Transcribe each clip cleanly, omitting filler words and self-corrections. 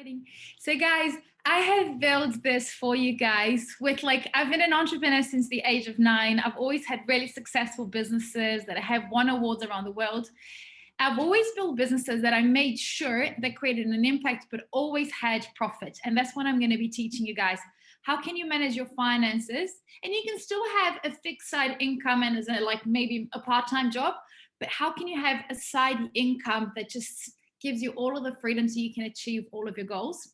Exciting. So guys, I have built this for you guys with I've been an entrepreneur since the age of 9. I've always had really successful businesses that have won awards around the world. I've always built businesses that I made sure that created an impact, but always had profit. And that's what I'm going to be teaching you guys. How can you manage your finances? And you can still have a fixed side income and as maybe a part-time job, but how can you have a side income that just gives you all of the freedom so you can achieve all of your goals?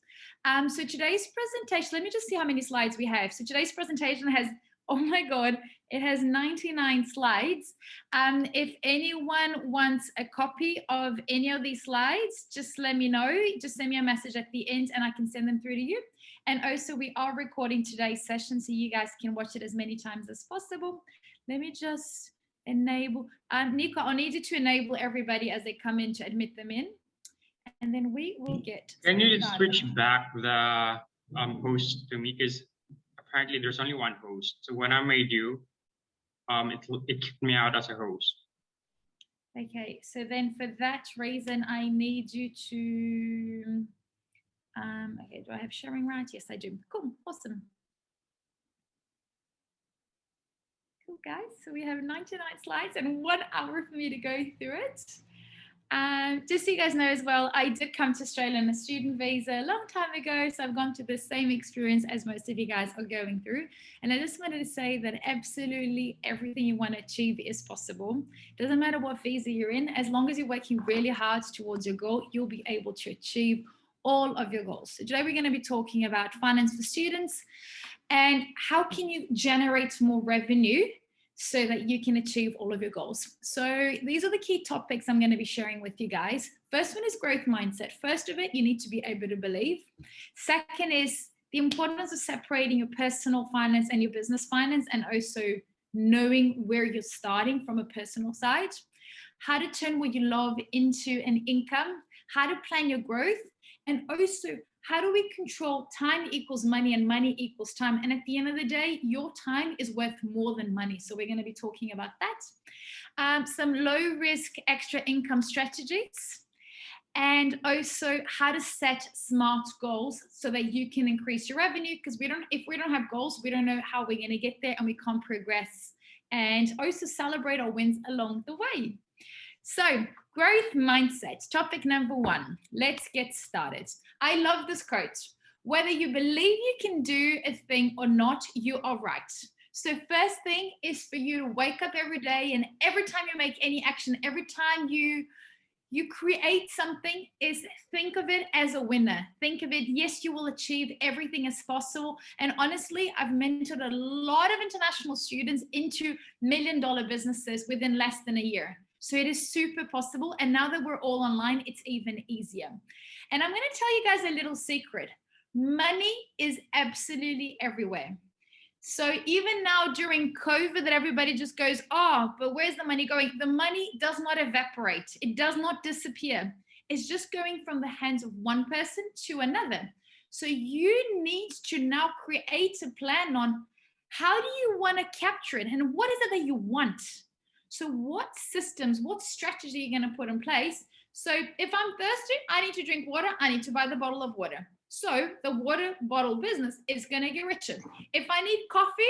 So today's presentation, let me just see how many slides we have. So today's presentation has, oh my God, it has 99 slides. If anyone wants a copy of any of these slides, just let me know. Just send me a message at the end and I can send them through to you. And also we are recording today's session so you guys can watch it as many times as possible. Let me just enable, Nico, I'll need you to enable everybody as they come in to admit them in. And then we will get. Can you just switch back the host to me? Because apparently there's only one host. So when I made you, it kicked me out as a host. Okay, so then for that reason, I need you to. Okay, do I have sharing right? Yes, I do. Cool, awesome. Cool, guys. So we have 99 slides and 1 hour for me to go through it. Just so you guys know as well, I did come to Australia on a student visa a long time ago, so I've gone through the same experience as most of you guys are going through. And I just wanted to say that absolutely everything you want to achieve is possible. Doesn't matter what visa you're in, as long as you're working really hard towards your goal, you'll be able to achieve all of your goals. So today we're going to be talking about finance for students and how can you generate more revenue so that you can achieve all of your goals. So these are the key topics I'm going to be sharing with you guys. First one is growth mindset. First of it, you need to be able to believe. Second is the importance of separating your personal finance and your business finance, and also knowing where you're starting from a personal side. How to turn what you love into an income, how to plan your growth, and also how do we control time equals money and money equals time? And at the end of the day, your time is worth more than money. So we're going to be talking about that. Some low risk extra income strategies, and also how to set SMART goals so that you can increase your revenue, because if we don't have goals, we don't know how we're going to get there and we can't progress. And also celebrate our wins along the way. So growth mindset, topic number 1. Let's get started. I love this quote. Whether you believe you can do a thing or not, you are right. So first thing is for you to wake up every day, and every time you make any action, every time you create something, is think of it as a winner. Think of it, yes, you will achieve everything as possible. And honestly, I've mentored a lot of international students into $1 million businesses within less than a year. So it is super possible. And now that we're all online, it's even easier. And I'm going to tell you guys a little secret. Money is absolutely everywhere. So even now during COVID that everybody just goes, oh, but where's the money going? The money does not evaporate. It does not disappear. It's just going from the hands of one person to another. So you need to now create a plan on how do you want to capture it and what is it that you want? So what systems, what strategy are you going to put in place? So if I'm thirsty, I need to drink water. I need to buy the bottle of water. So the water bottle business is going to get richer. If I need coffee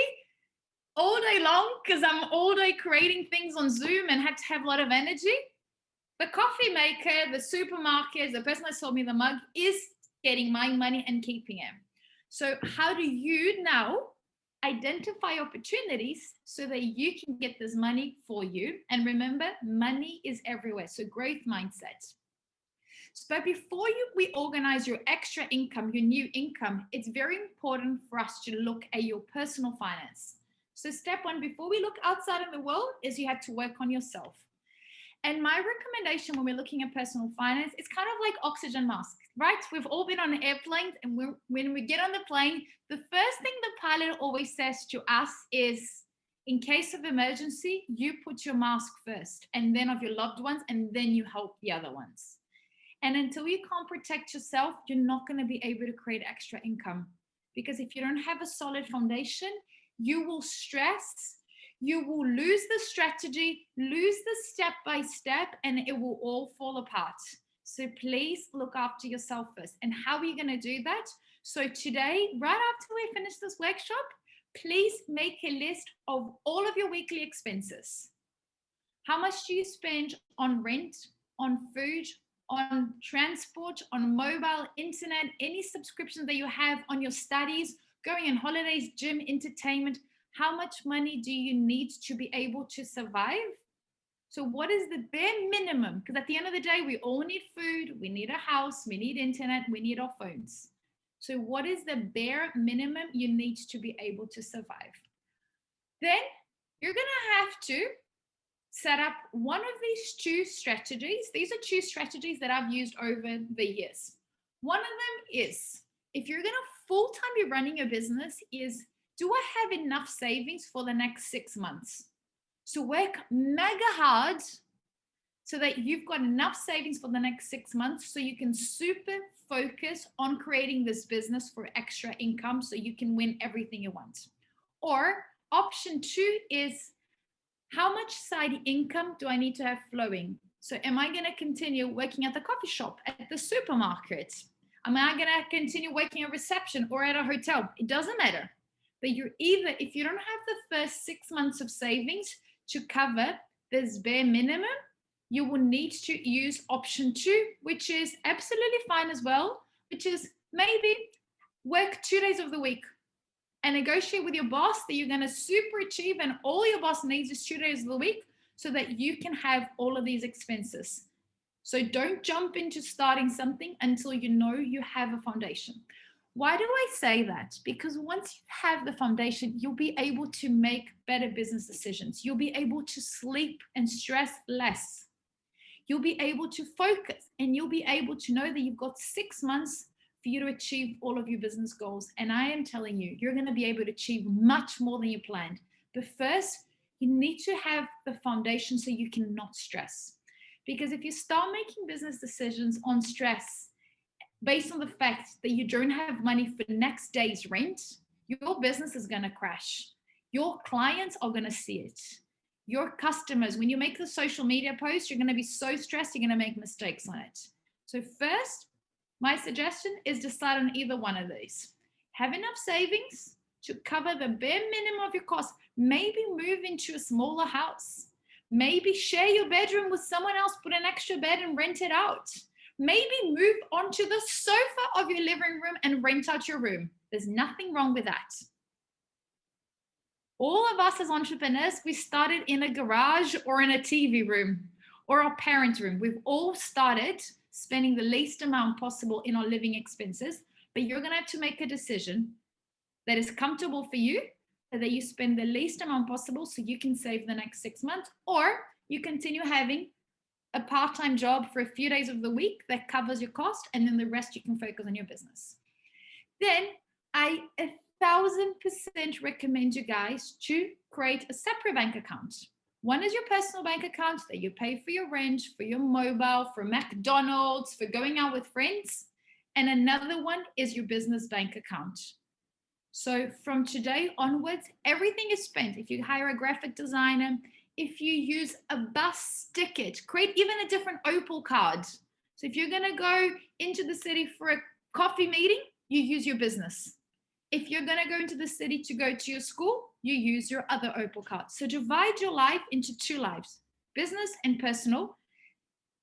all day long, because I'm all day creating things on Zoom and have to have a lot of energy, the coffee maker, the supermarket, the person that sold me the mug is getting my money and keeping it. So how do you now identify opportunities so that you can get this money for you? And remember, money is everywhere. So growth mindset. But before we organize your extra income, your new income, it's very important for us to look at your personal finance. So step 1, before we look outside in the world, is you have to work on yourself. And my recommendation when we're looking at personal finance, it's kind of like oxygen masks, right? We've all been on airplanes, and when we get on the plane, the first thing the pilot always says to us is, in case of emergency, you put your mask first, and then of your loved ones, and then you help the other ones. And until you can't protect yourself, you're not going to be able to create extra income. Because if you don't have a solid foundation, you will stress, you will lose the strategy, lose the step by step, and it will all fall apart. So please look after yourself first. And how are you going to do that? So today, right after we finish this workshop, please make a list of all of your weekly expenses. How much do you spend on rent, on food, on transport, on mobile, internet, any subscriptions that you have, on your studies, going on holidays, gym, entertainment? How much money do you need to be able to survive? So what is the bare minimum? Because at the end of the day, we all need food, we need a house, we need internet, we need our phones. So what is the bare minimum you need to be able to survive? Then you're going to have to set up one of these two strategies. These are two strategies that I've used over the years. One of them is, if you're going to full-time be running your business, is, do I have enough savings for the next 6 months? So work mega hard so that you've got enough savings for the next 6 months so you can super focus on creating this business for extra income so you can win everything you want. Or option 2 is, how much side income do I need to have flowing? So am I going to continue working at the coffee shop, at the supermarket? Am I going to continue working at reception or at a hotel? It doesn't matter. But you're either, if you don't have the first 6 months of savings to cover this bare minimum, you will need to use option 2, which is absolutely fine as well, which is maybe work 2 days of the week and negotiate with your boss that you're going to super achieve, and all your boss needs is 2 days of the week so that you can have all of these expenses. So don't jump into starting something until you know you have a foundation. Why do I say that? Because once you have the foundation, you'll be able to make better business decisions. You'll be able to sleep and stress less. You'll be able to focus, and you'll be able to know that you've got 6 months for you to achieve all of your business goals. And I am telling you, you're going to be able to achieve much more than you planned. But first, you need to have the foundation so you cannot stress. Because if you start making business decisions on stress based on the fact that you don't have money for next day's rent, your business is going to crash. Your clients are going to see it. Your customers, when you make the social media post, you're going to be so stressed, you're going to make mistakes on it. So first, my suggestion is decide on either one of these. Have enough savings to cover the bare minimum of your costs. Maybe move into a smaller house. Maybe share your bedroom with someone else, put an extra bed and rent it out. Maybe move onto the sofa of your living room and rent out your room. There's nothing wrong with that. All of us as entrepreneurs, we started in a garage or in a TV room or our parents' room. We've all started spending the least amount possible in our living expenses, but you're going to have to make a decision that is comfortable for you, that you spend the least amount possible so you can save the next 6 months, or you continue having a part-time job for a few days of the week that covers your cost, and then the rest you can focus on your business. Then I 1000% recommend you guys to create a separate bank account. One is your personal bank account that you pay for your rent, for your mobile, for McDonald's, for going out with friends. And another one is your business bank account. So from today onwards, everything is spent. If you hire a graphic designer, if you use a bus ticket, create even a different Opal card. So if you're going to go into the city for a coffee meeting, you use your business. If you're going to go into the city to go to your school, you use your other Opal card. So divide your life into 2 lives, business and personal.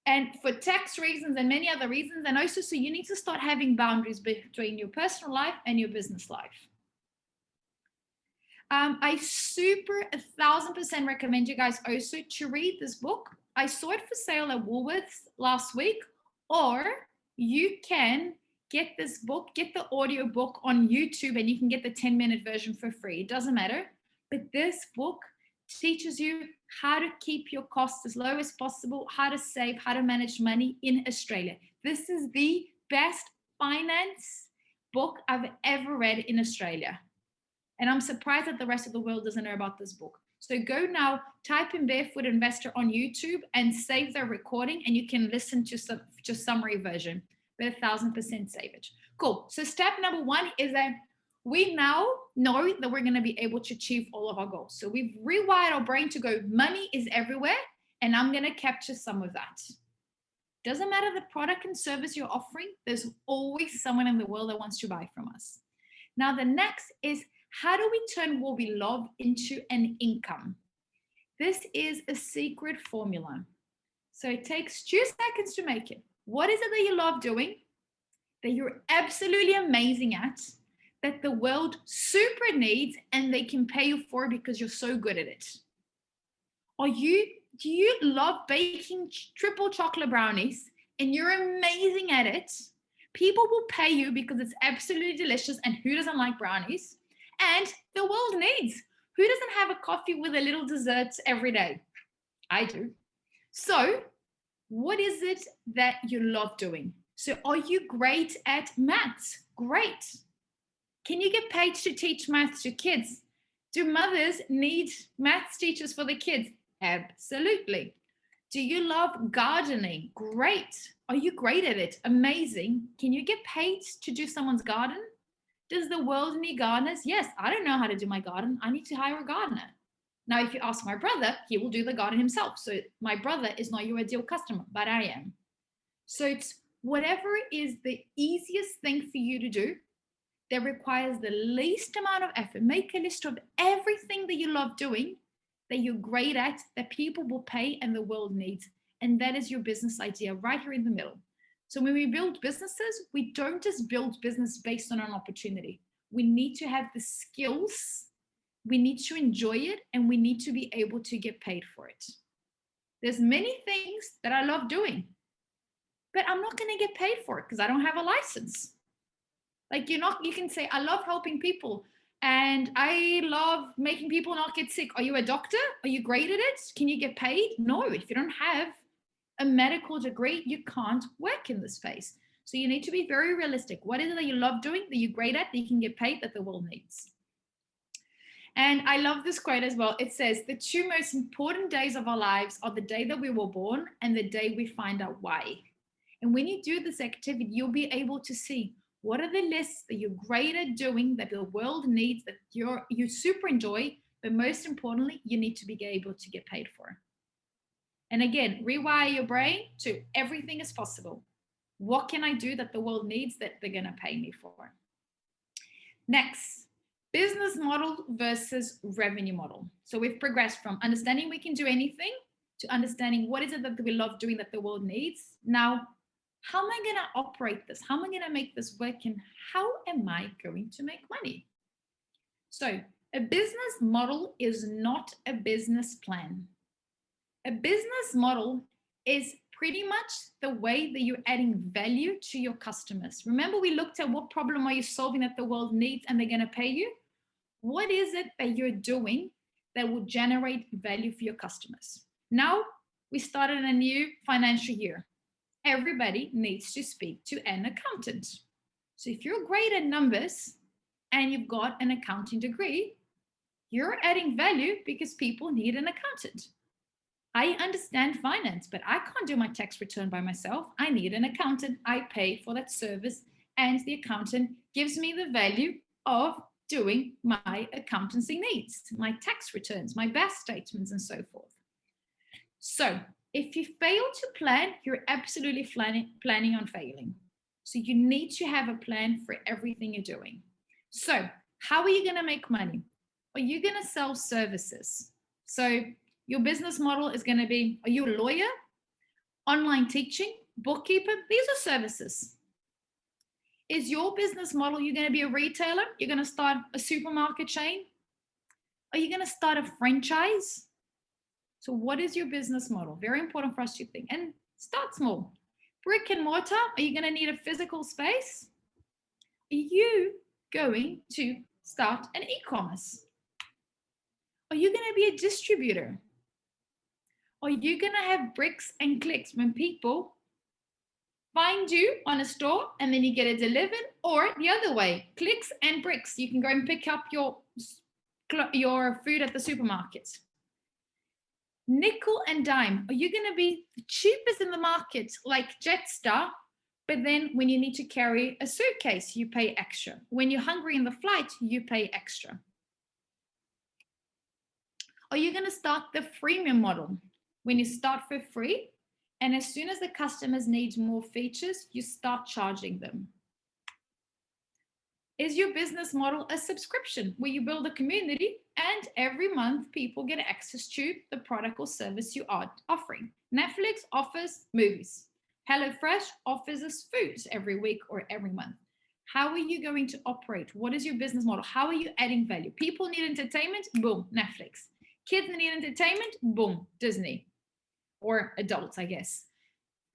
And for tax reasons and many other reasons, and also so you need to start having boundaries between your personal life and your business life. I super 1000% recommend you guys also to read this book. I saw it for sale at Woolworths last week, or you can get this book, get the audio book on YouTube, and you can get the 10-minute version for free. It doesn't matter. But this book teaches you how to keep your costs as low as possible, how to save, how to manage money in Australia. This is the best finance book I've ever read in Australia. And I'm surprised that the rest of the world doesn't know about this book. So go now, type in Barefoot Investor on YouTube and save the recording, and you can listen to some just summary version. But 1000% save it. Cool. So step number 1 is that we now know that we're going to be able to achieve all of our goals. So we've rewired our brain to go, money is everywhere, and I'm going to capture some of that. Doesn't matter the product and service you're offering, there's always someone in the world that wants to buy from us. Now, the next is, how do we turn what we love into an income? This is a secret formula. So it takes 2 seconds to make it. What is it that you love doing, that you're absolutely amazing at, that the world super needs and they can pay you for because you're so good at it? Do you love baking triple chocolate brownies and you're amazing at it? People will pay you because it's absolutely delicious, and who doesn't like brownies? And the world needs. Who doesn't have a coffee with a little dessert every day? I do. So what is it that you love doing? So are you great at maths? Great. Can you get paid to teach maths to kids? Do mothers need maths teachers for the kids? Absolutely. Do you love gardening? Great. Are you great at it? Amazing. Can you get paid to do someone's garden? Does the world need gardeners? Yes, I don't know how to do my garden. I need to hire a gardener. Now, if you ask my brother, he will do the garden himself. So my brother is not your ideal customer, but I am. So it's whatever is the easiest thing for you to do that requires the least amount of effort. Make a list of everything that you love doing, that you're great at, that people will pay and the world needs. And that is your business idea right here in the middle. So when we build businesses, we don't just build business based on an opportunity. We need to have the skills, we need to enjoy it, and we need to be able to get paid for it. There's many things that I love doing, but I'm not going to get paid for it because I don't have a license. Like you can say, I love helping people and I love making people not get sick. Are you a doctor? Are you great at it? Can you get paid? No, if you don't have a medical degree, you can't work in this space. So you need to be very realistic. What is it that you love doing, that you're great at, that you can get paid, that the world needs? And I love this quote as well. It says, the 2 most important days of our lives are the day that we were born and the day we find out why. And when you do this activity, you'll be able to see what are the lists that you're great at doing, that the world needs, that you super enjoy, but most importantly, you need to be able to get paid for. And again, rewire your brain to everything is possible. What can I do that the world needs that they're going to pay me for? Next, business model versus revenue model. So we've progressed from understanding we can do anything to understanding what is it that we love doing that the world needs. Now, how am I going to operate this? How am I going to make this work? And how am I going to make money? So a business model is not a business plan. A business model is pretty much the way that you're adding value to your customers. Remember, we looked at what problem are you solving that the world needs and they're going to pay you? What is it that you're doing that will generate value for your customers? Now, we started a new financial year. Everybody needs to speak to an accountant. So if you're great at numbers and you've got an accounting degree, you're adding value because people need an accountant. I understand finance, but I can't do my tax return by myself. I need an accountant. I pay for that service, and the accountant gives me the value of doing my accountancy needs, my tax returns, my BAS statements, and so forth. So if you fail to plan, you're absolutely planning on failing. So you need to have a plan for everything you're doing. So how are you going to make money? Are you going to sell services? So your business model is going to be, are you a lawyer, online teaching, bookkeeper? These are services. Is your business model, you're going to be a retailer? You're going to start a supermarket chain? Are you going to start a franchise? So what is your business model? Very important for us to think. And start small. Brick and mortar, are you going to need a physical space? Are you going to start an e-commerce? Are you going to be a distributor? Are you going to have bricks and clicks when people find you on a store and then you get it delivered? Or the other way, clicks and bricks. You can go and pick up your food at the supermarket. Nickel and dime. Are you going to be the cheapest in the market like Jetstar, but then when you need to carry a suitcase, you pay extra. When you're hungry in the flight, you pay extra. Are you going to start the freemium model? When you start for free And as soon as the customers need more features, you start charging them. Is your business model a subscription where you build a community and every month people get access to the product or service you are offering? Netflix offers movies. HelloFresh offers us food every week or every month. How are you going to operate? What is your business model? How are you adding value? People need entertainment, boom, Netflix. Kids need entertainment, boom, Disney. Or adults, I guess.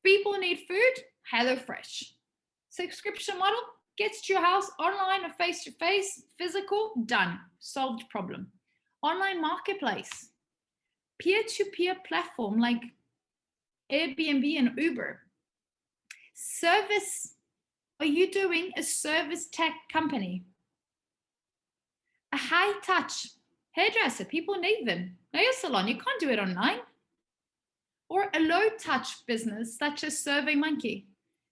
People need food, HelloFresh. Subscription model, gets to your house online or face-to-face, physical, done, solved problem. Online marketplace, peer-to-peer platform like Airbnb and Uber. Service, are you doing a service tech company? A high-touch hairdresser, people need them. Nail salon, you can't do it online. Or a low-touch business such as SurveyMonkey,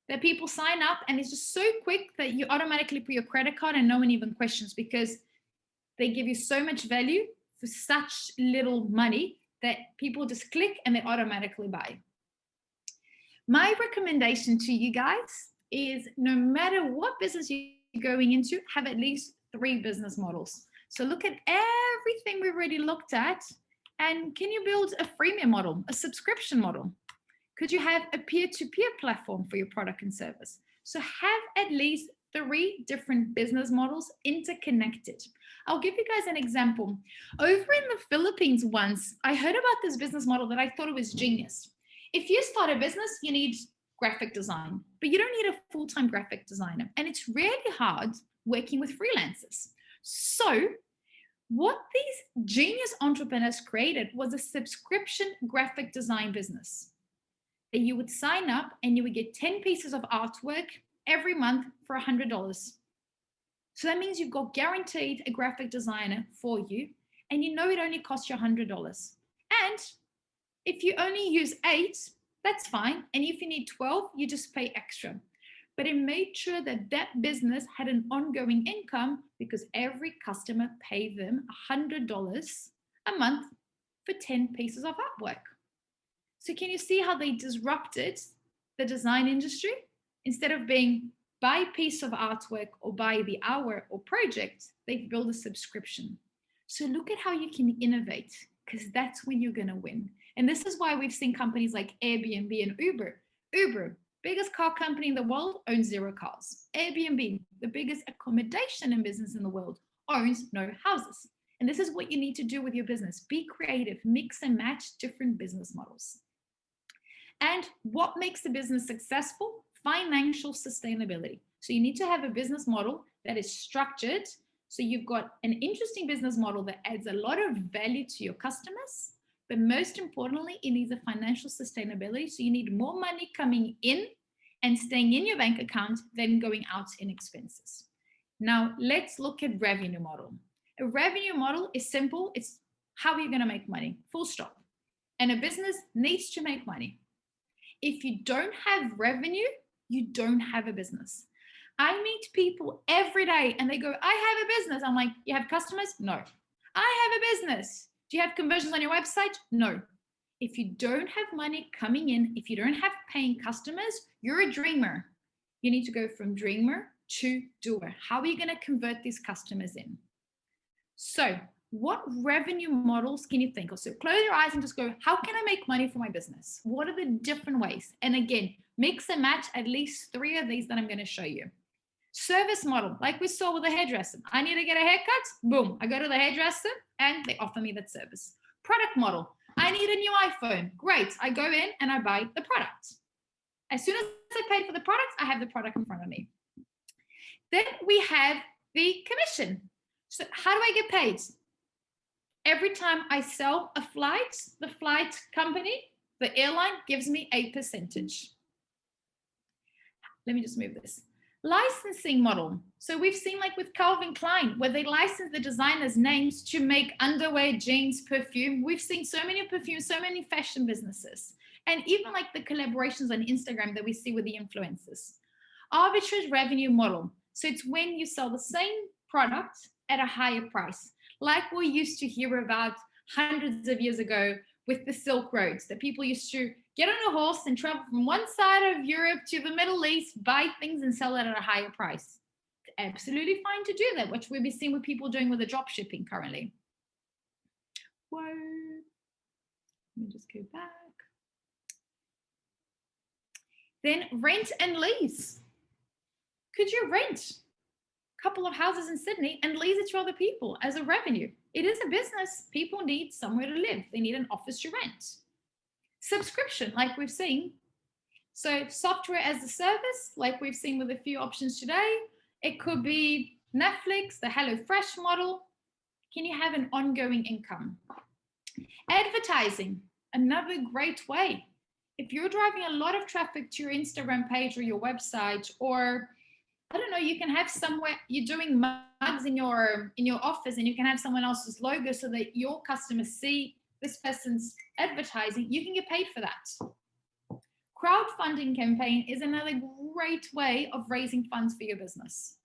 that people sign up and it's just so quick that you automatically put your credit card and no one even questions because they give you so much value for such little money that people just click and they automatically buy. My recommendation to you guys is no matter what business you're going into, have at least 3 business models. So look at everything we've already looked at and can you build a freemium model, a subscription model? Could you have a peer-to-peer platform for your product and service? So have at least 3 different business models interconnected. I'll give you guys an example. Over in the Philippines once, I heard about this business model that I thought it was genius. If you start a business, you need graphic design, but you don't need a full-time graphic designer. And it's really hard working with freelancers. So what these genius entrepreneurs created was a subscription graphic design business. That you would sign up and you would get 10 pieces of artwork every month for $100. So that means you've got guaranteed a graphic designer for you and you know it only costs you $100. And if you only use 8, that's fine. And if you need 12, you just pay extra. But it made sure that that business had an ongoing income because every customer paid them $100 a month for 10 pieces of artwork. So can you see how they disrupted the design industry? Instead of being buy a piece of artwork or buy the hour or project, they build a subscription. So look at how you can innovate because that's when you're going to win. And this is why we've seen companies like Airbnb and Uber. Uber, biggest car company in the world, owns 0 cars. Airbnb, the biggest accommodation and business in the world, owns no houses. And this is what you need to do with your business. Be creative, mix and match different business models. And what makes a business successful? Financial sustainability. So you need to have a business model that is structured. So you've got an interesting business model that adds a lot of value to your customers. But most importantly, it needs a financial sustainability. So you need more money coming in and staying in your bank account than going out in expenses. Now, let's look at revenue model. A revenue model is simple. It's how you're going to make money, full stop. And a business needs to make money. If you don't have revenue, you don't have a business. I meet people every day and they go, I have a business. I'm like, you have customers? No. I have a business. Do you have conversions on your website? No. If you don't have money coming in, if you don't have paying customers, you're a dreamer. You need to go from dreamer to doer. How are you going to convert these customers in? So what revenue models can you think of? So close your eyes and just go, how can I make money for my business? What are the different ways? And again, mix and match at least 3 of these that I'm going to show you. Service model, like we saw with the hairdresser. I need to get a haircut. Boom. I go to the hairdresser and they offer me that service. Product model. I need a new iPhone. Great. I go in and I buy the product. As soon as I paid for the product, I have the product in front of me. Then we have the commission. So how do I get paid? Every time I sell a flight, the flight company, the airline gives me a percentage. Let me just move this. Licensing model. So we've seen like with Calvin Klein, where they license the designers' names to make underwear, jeans, perfume. We've seen so many perfumes, so many fashion businesses. And even like the collaborations on Instagram that we see with the influencers. Arbitrage revenue model. So it's when you sell the same product at a higher price. Like we used to hear about hundreds of years ago with the Silk Roads, that people used to get on a horse and travel from one side of Europe to the Middle East, buy things and sell it at a higher price. It's absolutely fine to do that, which we've been seeing with people doing with the drop shipping currently. Whoa. Let me just go back. Then rent and lease. Could you rent a couple of houses in Sydney and lease it to other people as a revenue? It is a business. People need somewhere to live. They need an office to rent. Subscription, like we've seen. So software as a service, like we've seen with a few options today. It could be Netflix, the HelloFresh model. Can you have an ongoing income? Advertising, another great way. If you're driving a lot of traffic to your Instagram page or your website, or I don't know, you can have somewhere you're doing mugs in your office and you can have someone else's logo so that your customers see this person's advertising, you can get paid for that. Crowdfunding campaign is another great way of raising funds for your business.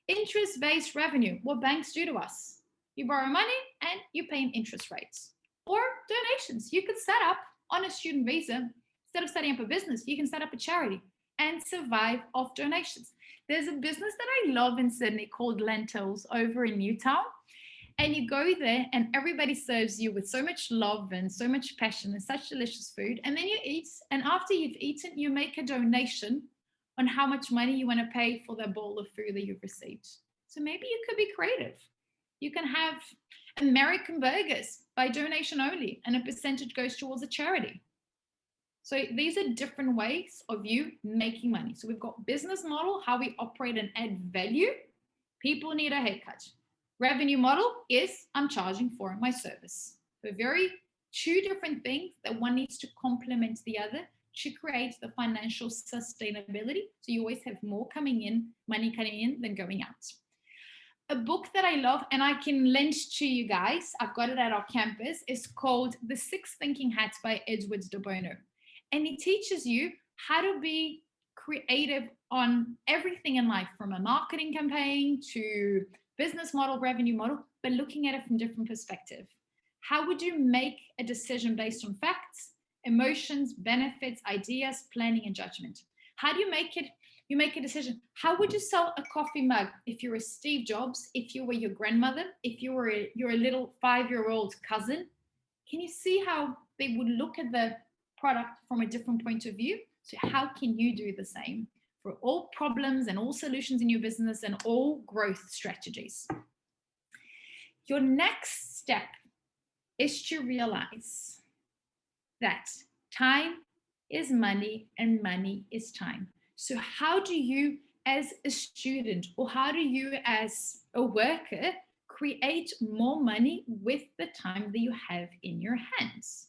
Interest-based revenue, what banks do to us. You borrow money and you pay in interest rates. Or donations. You could set up on a student visa, instead of setting up a business, you can set up a charity and survive off donations. There's a business that I love in Sydney called Lentils over in Newtown. And you go there and everybody serves you with so much love and so much passion and such delicious food. And then you eat, and after you've eaten, you make a donation on how much money you want to pay for the bowl of food that you've received. So maybe you could be creative. You can have American burgers by donation only, and a percentage goes towards a charity. So these are different ways of you making money. So we've got business model, how we operate and add value. People need a haircut. Revenue model is I'm charging for my service. So two different things that one needs to complement the other to create the financial sustainability. So you always have more money coming in than going out. A book that I love and I can lend to you guys, I've got it at our campus, is called The Six Thinking Hats by Edward de Bono. And it teaches you how to be creative on everything in life, from a marketing campaign to business model, revenue model, but looking at it from different perspective. How would you make a decision based on facts, emotions, benefits, ideas, planning, and judgment? How do you make it? You make a decision. How would you sell a coffee mug if you're a Steve Jobs, if you were your grandmother, if you're a little 5-year-old cousin? Can you see how they would look at the product from a different point of view? So how can you do the same for all problems and all solutions in your business and all growth strategies? Your next step is to realize that time is money and money is time. So how do you as a student, or how do you as a worker create more money with the time that you have in your hands?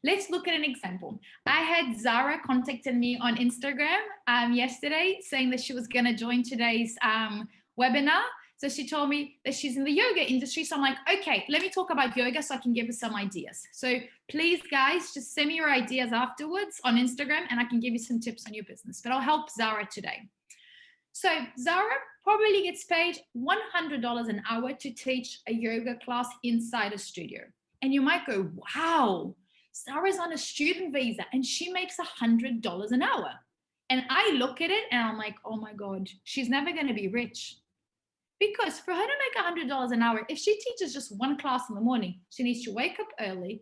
Let's look at an example. I had Zara contacted me on Instagram yesterday saying that she was going to join today's webinar. So she told me that she's in the yoga industry. So I'm like, okay, let me talk about yoga so I can give her some ideas. So please, guys, just send me your ideas afterwards on Instagram and I can give you some tips on your business. But I'll help Zara today. So Zara probably gets paid $100 an hour to teach a yoga class inside a studio. And you might go, wow, Zara's on a student visa and she makes $100 an hour. And I look at it and I'm like, oh my God, she's never going to be rich. Because for her to make $100 an hour, if she teaches just one class in the morning, she needs to wake up early,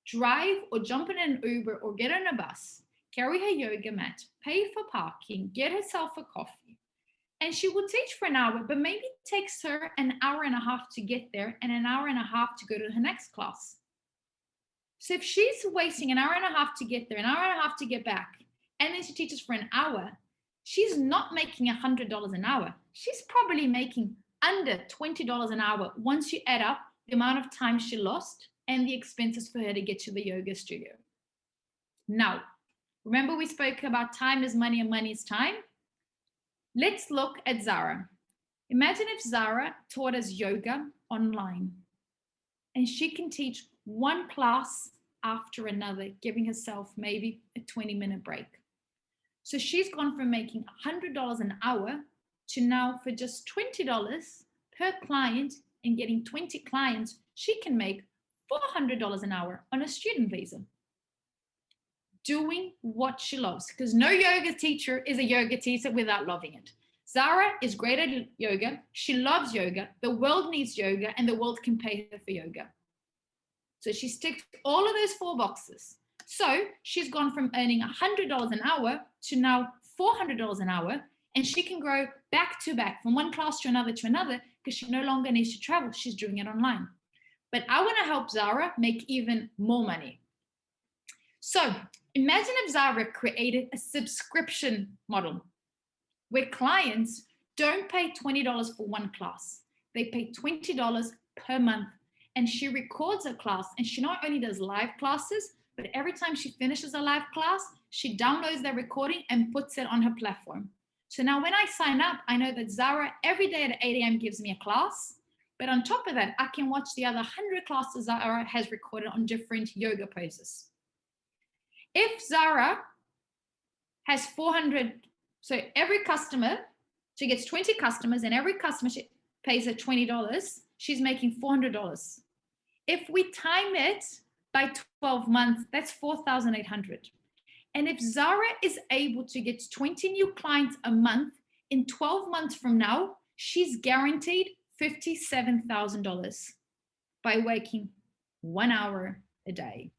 drive or jump in an Uber or get on a bus, carry her yoga mat, pay for parking, get herself a coffee. And she will teach for an hour, but maybe it takes her an hour and a half to get there and an hour and a half to go to her next class. So if she's wasting an hour and a half to get there, an hour and a half to get back, and then she teaches for an hour, she's not making $100 an hour. She's probably making under $20 an hour once you add up the amount of time she lost and the expenses for her to get to the yoga studio. Now, remember we spoke about time is money and money is time? Let's look at Zara. Imagine if Zara taught us yoga online and she can teach one class after another, giving herself maybe a 20-minute break. So she's gone from making $100 an hour to now for just $20 per client and getting 20 clients, she can make $400 an hour on a student visa. Doing what she loves, because no yoga teacher is a yoga teacher without loving it. Zara is great at yoga. She loves yoga. The world needs yoga, and the world can pay her for yoga. So she's ticked all of those 4 boxes. So she's gone from earning $100 an hour to now $400 an hour, and she can grow back to back from one class to another because she no longer needs to travel. She's doing it online. But I want to help Zara make even more money. So imagine if Zara created a subscription model where clients don't pay $20 for one class. They pay $20 per month, and she records a class, and she not only does live classes, but every time she finishes a live class, she downloads that recording and puts it on her platform. So now when I sign up, I know that Zara every day at 8 a.m. gives me a class, but on top of that, I can watch the other 100 classes Zara has recorded on different yoga poses. If Zara has 400, so every customer, she gets 20 customers, and every customer she pays her $20, she's making $400. If we time it by 12 months, that's 4,800. And if Zara is able to get 20 new clients a month, in 12 months from now, she's guaranteed $57,000 by working 1 hour a day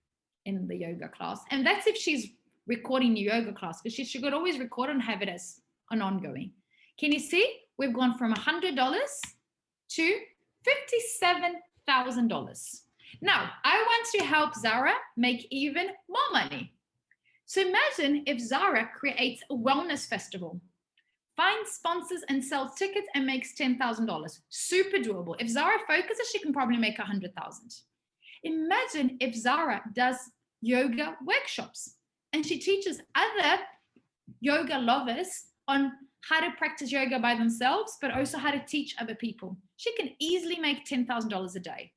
in the yoga class. And that's if she's recording the yoga class, because she could always record and have it as an ongoing. Can you see? We've gone from $100 to $57,000. Now, I want to help Zara make even more money. So imagine if Zara creates a wellness festival, finds sponsors and sells tickets and makes $10,000. Super doable. If Zara focuses, she can probably make $100,000. Imagine if Zara does yoga workshops and she teaches other yoga lovers on how to practice yoga by themselves, but also how to teach other people. She can easily make $10,000 a day.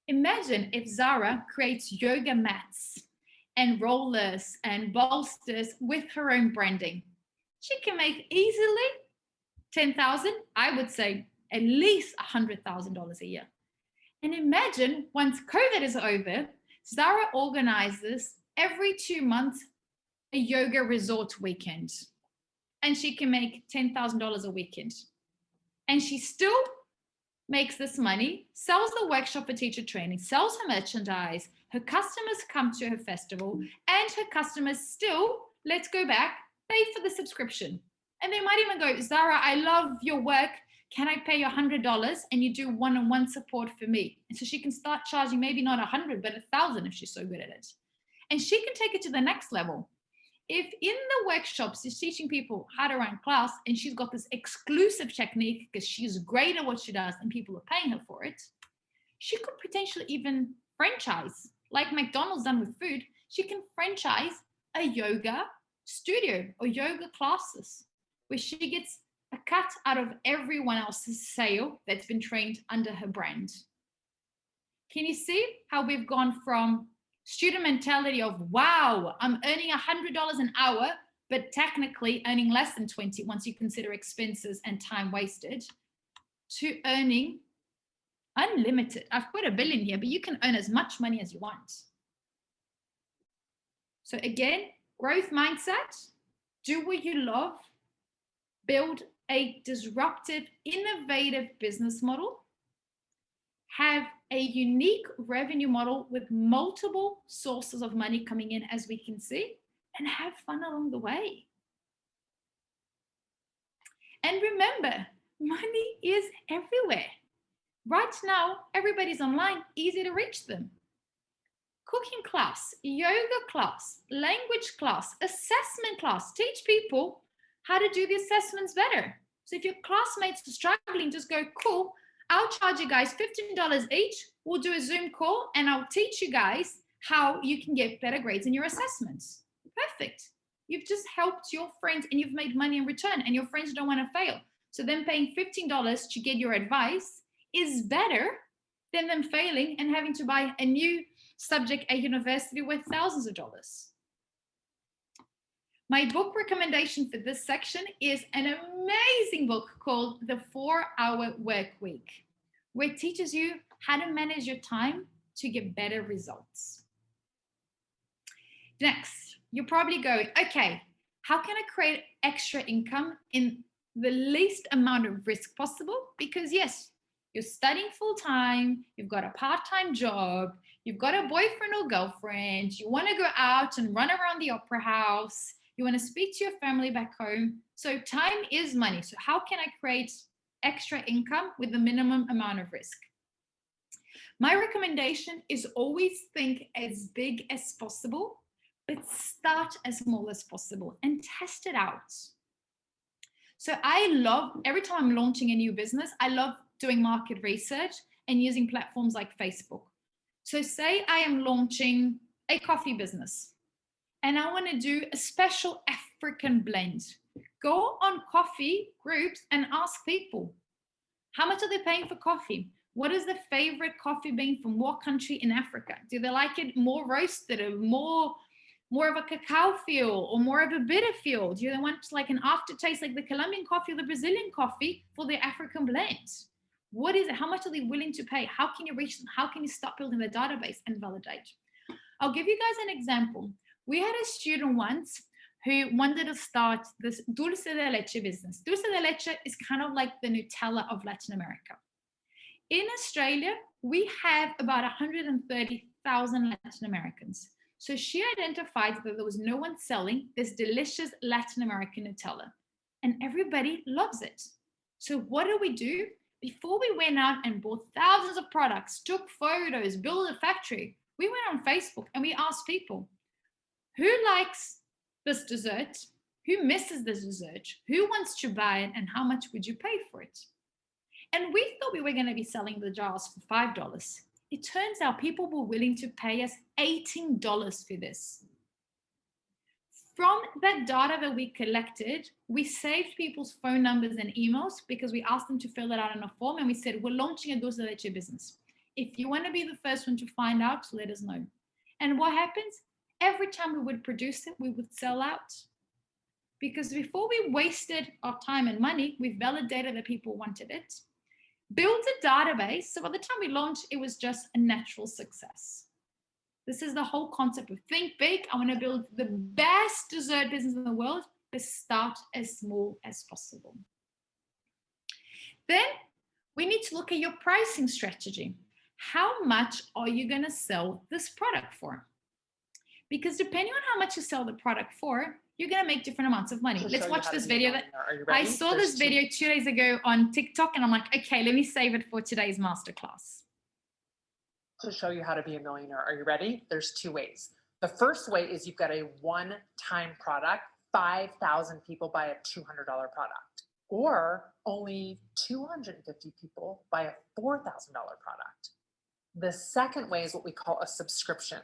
Imagine if Zara creates yoga mats and rollers and bolsters with her own branding. She can make easily $10,000, I would say at least $100,000 a year. And imagine once COVID is over, Zara organizes every 2 months a yoga resort weekend, and she can make $10,000 a weekend. And she still makes this money, sells the workshop for teacher training, sells her merchandise, her customers come to her festival, and her customers still, let's go back, pay for the subscription. And they might even go, Zara, I love your work. Can I pay you $100 and you do one-on-one support for me? And so she can start charging maybe not 100, but 1,000 if she's so good at it. And she can take it to the next level. If in the workshops she's teaching people how to run class and she's got this exclusive technique because she's great at what she does and people are paying her for it, she could potentially even franchise, like McDonald's done with food. She can franchise a yoga studio or yoga classes where she gets a cut out of everyone else's sale that's been trained under her brand. Can you see how we've gone from student mentality of, wow, I'm earning $100 an hour, but technically earning less than 20 once you consider expenses and time wasted, to earning unlimited. I've put $1 billion here, but you can earn as much money as you want. So again, growth mindset, do what you love, build a disruptive, innovative business model, have a unique revenue model with multiple sources of money coming in, as we can see, and have fun along the way. And remember, money is everywhere. Right now, everybody's online, easy to reach them. Cooking class, yoga class, language class, assessment class. Teach people how to do the assessments better. So if your classmates are struggling, just go, cool, I'll charge you guys $15 each. We'll do a Zoom call and I'll teach you guys how you can get better grades in your assessments. Perfect. You've just helped your friends and you've made money in return, and your friends don't want to fail. So them paying $15 to get your advice is better than them failing and having to buy a new subject at university worth thousands of dollars. My book recommendation for this section is an amazing book called The 4-Hour Work Week, where it teaches you how to manage your time to get better results. Next, you're probably going, okay, how can I create extra income in the least amount of risk possible? Because yes, you're studying full time, you've got a part-time job, you've got a boyfriend or girlfriend, you want to go out and run around the opera house, you want to speak to your family back home. So time is money. So how can I create extra income with the minimum amount of risk? My recommendation is always think as big as possible, but start as small as possible and test it out. So I love, every time I'm launching a new business, I love doing market research and using platforms like Facebook. So say I am launching a coffee business and I want to do a special African blend. Go on coffee groups and ask people, how much are they paying for coffee? What is the favorite coffee bean from what country in Africa? Do they like it more roasted or more of a cacao feel or more of a bitter feel? Do they want like an aftertaste like the Colombian coffee or the Brazilian coffee for their African blend? What is it? How much are they willing to pay? How can you reach them? How can you start building their database and validate? I'll give you guys an example. We had a student once who wanted to start this dulce de leche business. Dulce de leche is kind of like the Nutella of Latin America. In Australia, we have about 130,000 Latin Americans. So she identified that there was no one selling this delicious Latin American Nutella, and everybody loves it. So what do? Before we went out and bought thousands of products, took photos, built a factory, we went on Facebook and we asked people, who likes this dessert? Who misses this dessert? Who wants to buy it? And how much would you pay for it? And we thought we were going to be selling the jars for $5. It turns out people were willing to pay us $18 for this. From that data that we collected, we saved people's phone numbers and emails because we asked them to fill it out in a form and we said, we're launching a dulce de leche business. If you want to be the first one to find out, let us know. And what happens? Every time we would produce it, we would sell out. Because before we wasted our time and money, we validated that people wanted it. Build a database. So by the time we launched, it was just a natural success. This is the whole concept of think big. I want to build the best dessert business in the world, but start as small as possible. Then we need to look at your pricing strategy. How much are you going to sell this product for? Because depending on how much you sell the product for, you're going to make different amounts of money. Let's watch this video. I saw this video 2 days ago on TikTok and I'm like, okay, let me save it for today's masterclass. To show you how to be a millionaire. Are you ready? There's two ways. The first way is you've got a one-time product. 5,000 people buy a $200 product, or only 250 people buy a $4,000 product. The second way is what we call a subscription.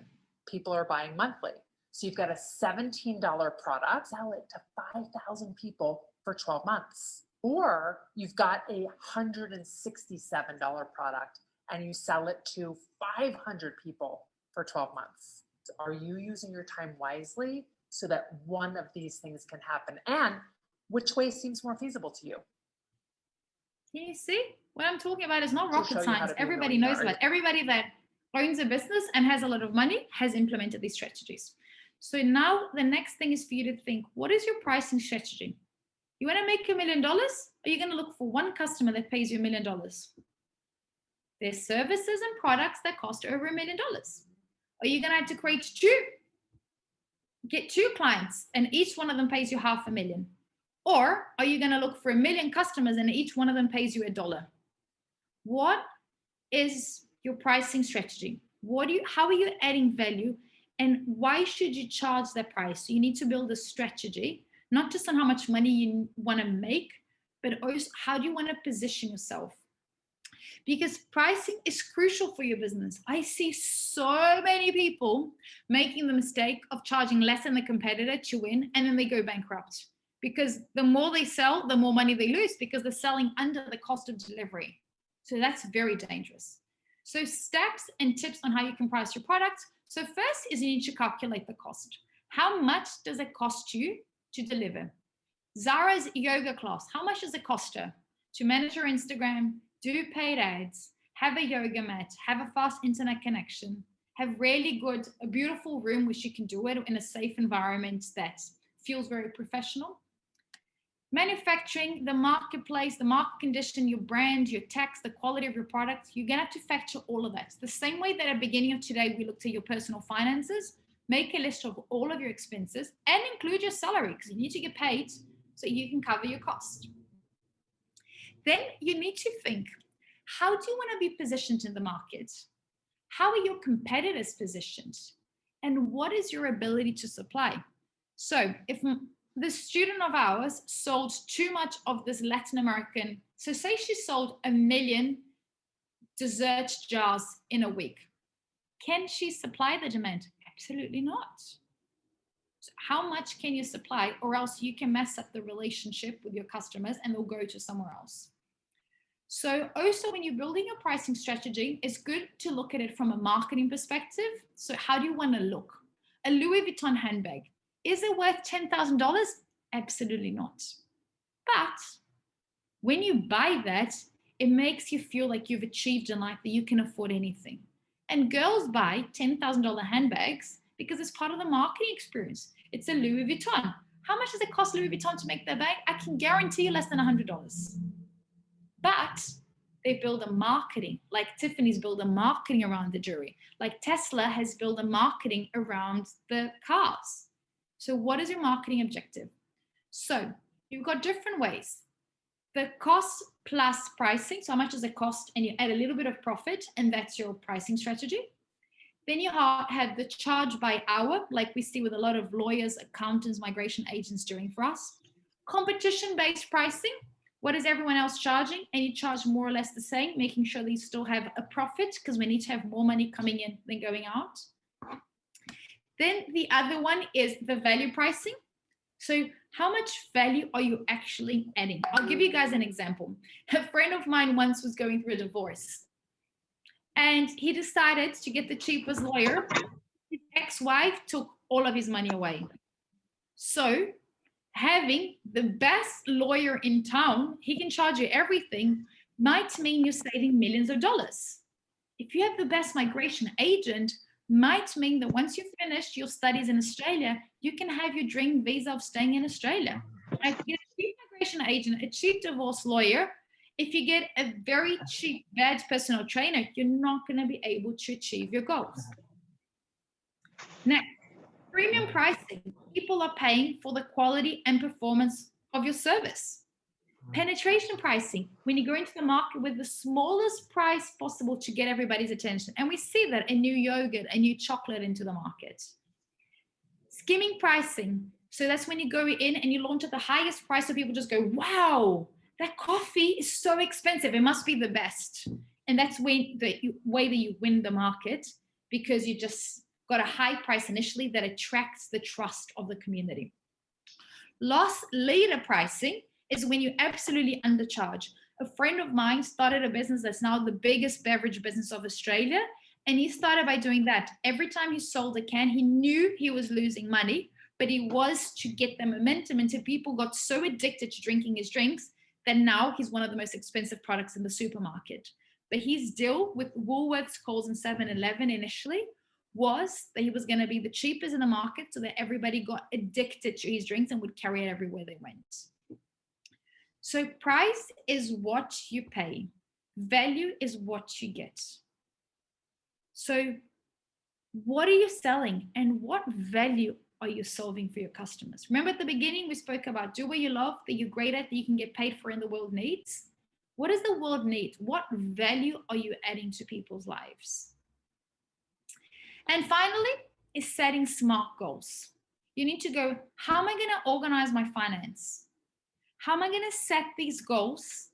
People are buying monthly. So you've got a $17 product, sell it to 5,000 people for 12 months. Or you've got a $167 product and you sell it to 500 people for 12 months. Are you using your time wisely so that one of these things can happen? And which way seems more feasible to you? Can you see? What I'm talking about is not rocket science. Everybody knows about it. Everybody that owns a business and has a lot of money has implemented these strategies. So now the next thing is for you to think, what is your pricing strategy? You want to make $1 million? Or are you going to look for one customer that pays you $1 million? There's services and products that cost over $1 million. Are you going to have to create get two clients and each one of them pays you $500,000? Or are you going to look for 1 million customers and each one of them pays you $1? What is your pricing strategy? How are you adding value? And why should you charge that price? So you need to build a strategy, not just on how much money you want to make, but also how do you want to position yourself? Because pricing is crucial for your business. I see so many people making the mistake of charging less than the competitor to win, and then they go bankrupt. Because the more they sell, the more money they lose because they're selling under the cost of delivery. So that's very dangerous. So steps and tips on how you can price your product. So first is you need to calculate the cost. How much does it cost you to deliver? Zara's yoga class, how much does it cost her to manage her Instagram, do paid ads, have a yoga mat, have a fast internet connection, have really good, a beautiful room which you can do it in a safe environment that feels very professional. Manufacturing, the marketplace, the market condition, your brand, your tax, the quality of your product, you're gonna have to factor all of that. The same way that at the beginning of today, we looked at your personal finances, make a list of all of your expenses and include your salary because you need to get paid so you can cover your cost. Then you need to think, how do you want to be positioned in the market? How are your competitors positioned? And what is your ability to supply? So if the student of ours sold too much of this Latin American, so say she sold 1 million dessert jars in a week. Can she supply the demand? Absolutely not. So how much can you supply, or else you can mess up the relationship with your customers and they'll go to somewhere else. So also when you're building your pricing strategy, it's good to look at it from a marketing perspective. So how do you want to look? A Louis Vuitton handbag, is it worth $10,000? Absolutely not. But when you buy that, it makes you feel like you've achieved in life, that you can afford anything. And girls buy $10,000 handbags because it's part of the marketing experience. It's a Louis Vuitton. How much does it cost Louis Vuitton to make that bag? I can guarantee you less than $100. But they build a marketing, like Tiffany's built a marketing around the jewelry, like Tesla has built a marketing around the cars. So what is your marketing objective? So you've got different ways. The cost plus pricing, so how much does it cost? And you add a little bit of profit, and that's your pricing strategy. Then you have the charge by hour, like we see with a lot of lawyers, accountants, migration agents doing for us. Competition-based pricing, what is everyone else charging? And you charge more or less the same, making sure that you still have a profit because we need to have more money coming in than going out. Then the other one is the value pricing. So how much value are you actually adding? I'll give you guys an example. A friend of mine once was going through a divorce and he decided to get the cheapest lawyer. His ex-wife took all of his money away. So having the best lawyer in town, he can charge you everything, might mean you're saving millions of dollars. If you have the best migration agent, might mean that once you've finished your studies in Australia, you can have your dream visa of staying in Australia. If you get a cheap migration agent, a cheap divorce lawyer, if you get a very cheap, bad personal trainer, you're not going to be able to achieve your goals. Next, premium pricing. People are paying for the quality and performance of your service. Penetration pricing, when you go into the market with the smallest price possible to get everybody's attention. And we see that a new yogurt, a new chocolate into the market. Skimming pricing. So that's when you go in and you launch at the highest price so people just go, wow, that coffee is so expensive. It must be the best. And that's when the way that you win the market, because you just got a high price initially that attracts the trust of the community. Loss leader pricing is when you absolutely undercharge. A friend of mine started a business that's now the biggest beverage business of Australia. And he started by doing that. Every time he sold a can, he knew he was losing money, but he was to get the momentum until people got so addicted to drinking his drinks that now he's one of the most expensive products in the supermarket. But his deal with Woolworths, Coles, and 7-Eleven initially was that he was going to be the cheapest in the market so that everybody got addicted to his drinks and would carry it everywhere they went. So price is what you pay. Value is what you get. So what are you selling and what value are you solving for your customers? Remember at the beginning, we spoke about do what you love, that you're great at, that you can get paid for and the world needs. What does the world need? What value are you adding to people's lives? And finally, is setting SMART goals. You need to go, how am I going to organize my finance? How am I going to set these goals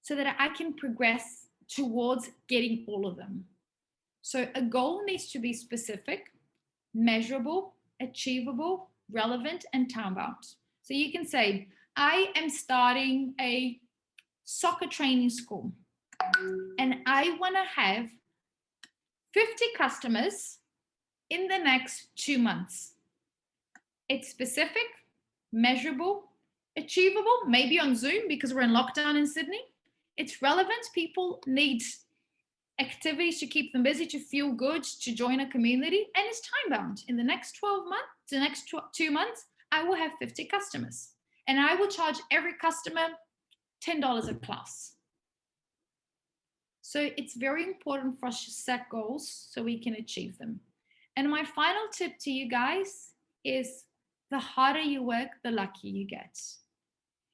so that I can progress towards getting all of them? So a goal needs to be specific, measurable, achievable, relevant, and time-bound. So you can say, I am starting a soccer training school and I want to have 50 customers in the next 2 months. It's specific, measurable, achievable, maybe on Zoom because we're in lockdown in Sydney. It's relevant. People need activities to keep them busy, to feel good, to join a community, and it's time bound. In the next 12 months, the next 2 months, I will have 50 customers, and I will charge every customer $10 a class. So it's very important for us to set goals so we can achieve them. And my final tip to you guys is the harder you work, the luckier you get.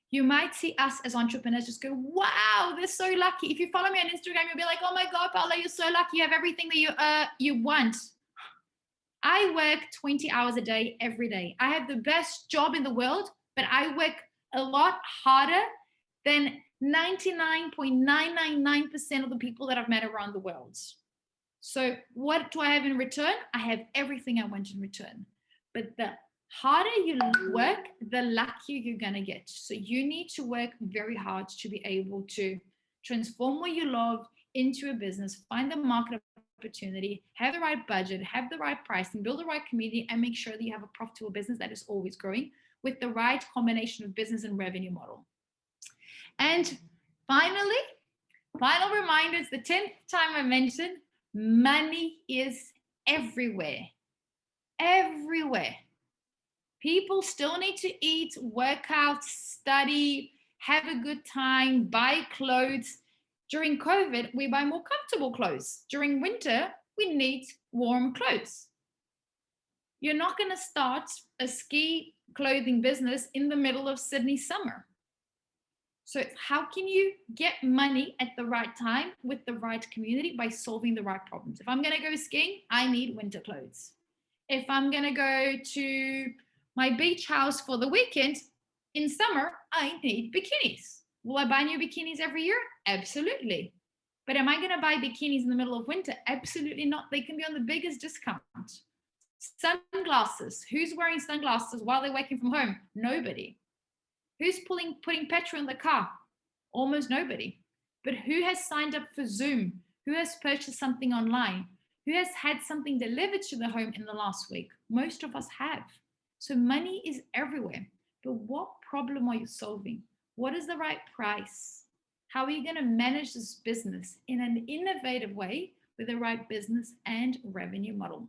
You might see us as entrepreneurs just go, wow, they're so lucky. If you follow me on Instagram, you'll be like, oh my God, Paula, you're so lucky. You have everything that you want. I work 20 hours a day, every day. I have the best job in the world, but I work a lot harder than 99.999% of the people that I've met around the world. So what do I have in return? I have everything I want in return. But the harder you work, the luckier you're going to get. So you need to work very hard to be able to transform what you love into a business, find the market opportunity, have the right budget, have the right pricing, build the right community, and make sure that you have a profitable business that is always growing with the right combination of business and revenue model. And finally, final reminder, it's the 10th time I mentioned, money is everywhere. Everywhere. People still need to eat, work out, study, have a good time, buy clothes. During COVID, we buy more comfortable clothes. During winter, we need warm clothes. You're not going to start a ski clothing business in the middle of Sydney summer. So how can you get money at the right time with the right community? By solving the right problems. If I'm going to go skiing, I need winter clothes. If I'm going to go to my beach house for the weekend in summer, I need bikinis. Will I buy new bikinis every year? Absolutely. But am I going to buy bikinis in the middle of winter? Absolutely not. They can be on the biggest discount. Sunglasses. Who's wearing sunglasses while they're working from home? Nobody. Who's putting petrol in the car? Almost nobody. But who has signed up for Zoom? Who has purchased something online? Who has had something delivered to the home in the last week? Most of us have. So money is everywhere. But what problem are you solving? What is the right price? How are you going to manage this business in an innovative way with the right business and revenue model?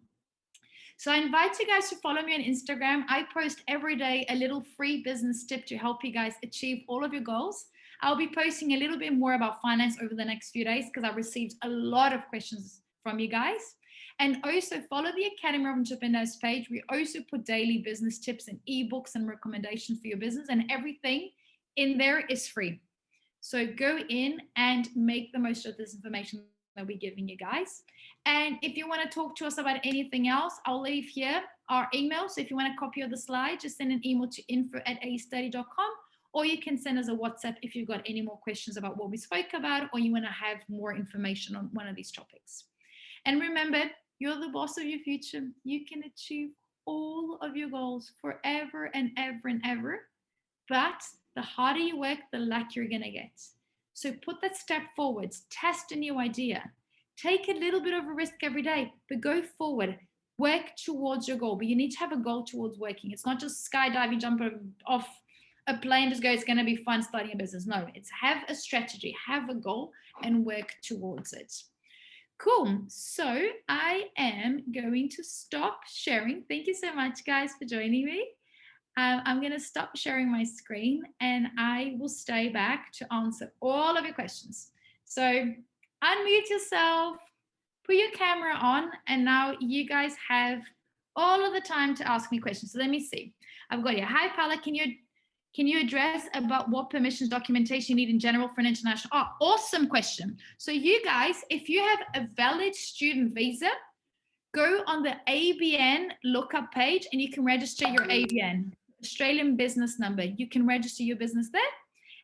So I invite you guys to follow me on Instagram. I post every day a little free business tip to help you guys achieve all of your goals. I'll be posting a little bit more about finance over the next few days because I've received a lot of questions from you guys. And also follow the Academy of Entrepreneurs page. We also put daily business tips and ebooks and recommendations for your business, and everything in there is free. So go in and make the most of this information that we're giving you guys. And if you want to talk to us about anything else, I'll leave here our email. So if you want a copy of the slide, just send an email to info@astudy.com, or you can send us a WhatsApp if you've got any more questions about what we spoke about, or you want to have more information on one of these topics. And remember, you're the boss of your future. You can achieve all of your goals forever and ever and ever. But the harder you work, the luckier you're going to get. So put that step forward, test a new idea, take a little bit of a risk every day, but go forward, work towards your goal. But you need to have a goal towards working. It's not just skydiving, jump off a plane, just go, it's going to be fun starting a business. No, it's have a strategy, have a goal, and work towards it. Cool. So I am going to stop sharing. Thank you so much, guys, for joining me. I'm going to stop sharing my screen and I will stay back to answer all of your questions. So unmute yourself, put your camera on, and now you guys have all of the time to ask me questions. So let me see. I've got here. Hi, Paula. Can you address about what permissions documentation you need in general for an international? Oh, awesome question. So you guys, if you have a valid student visa, go on the ABN lookup page and you can register your ABN, Australian business number. You can register your business there.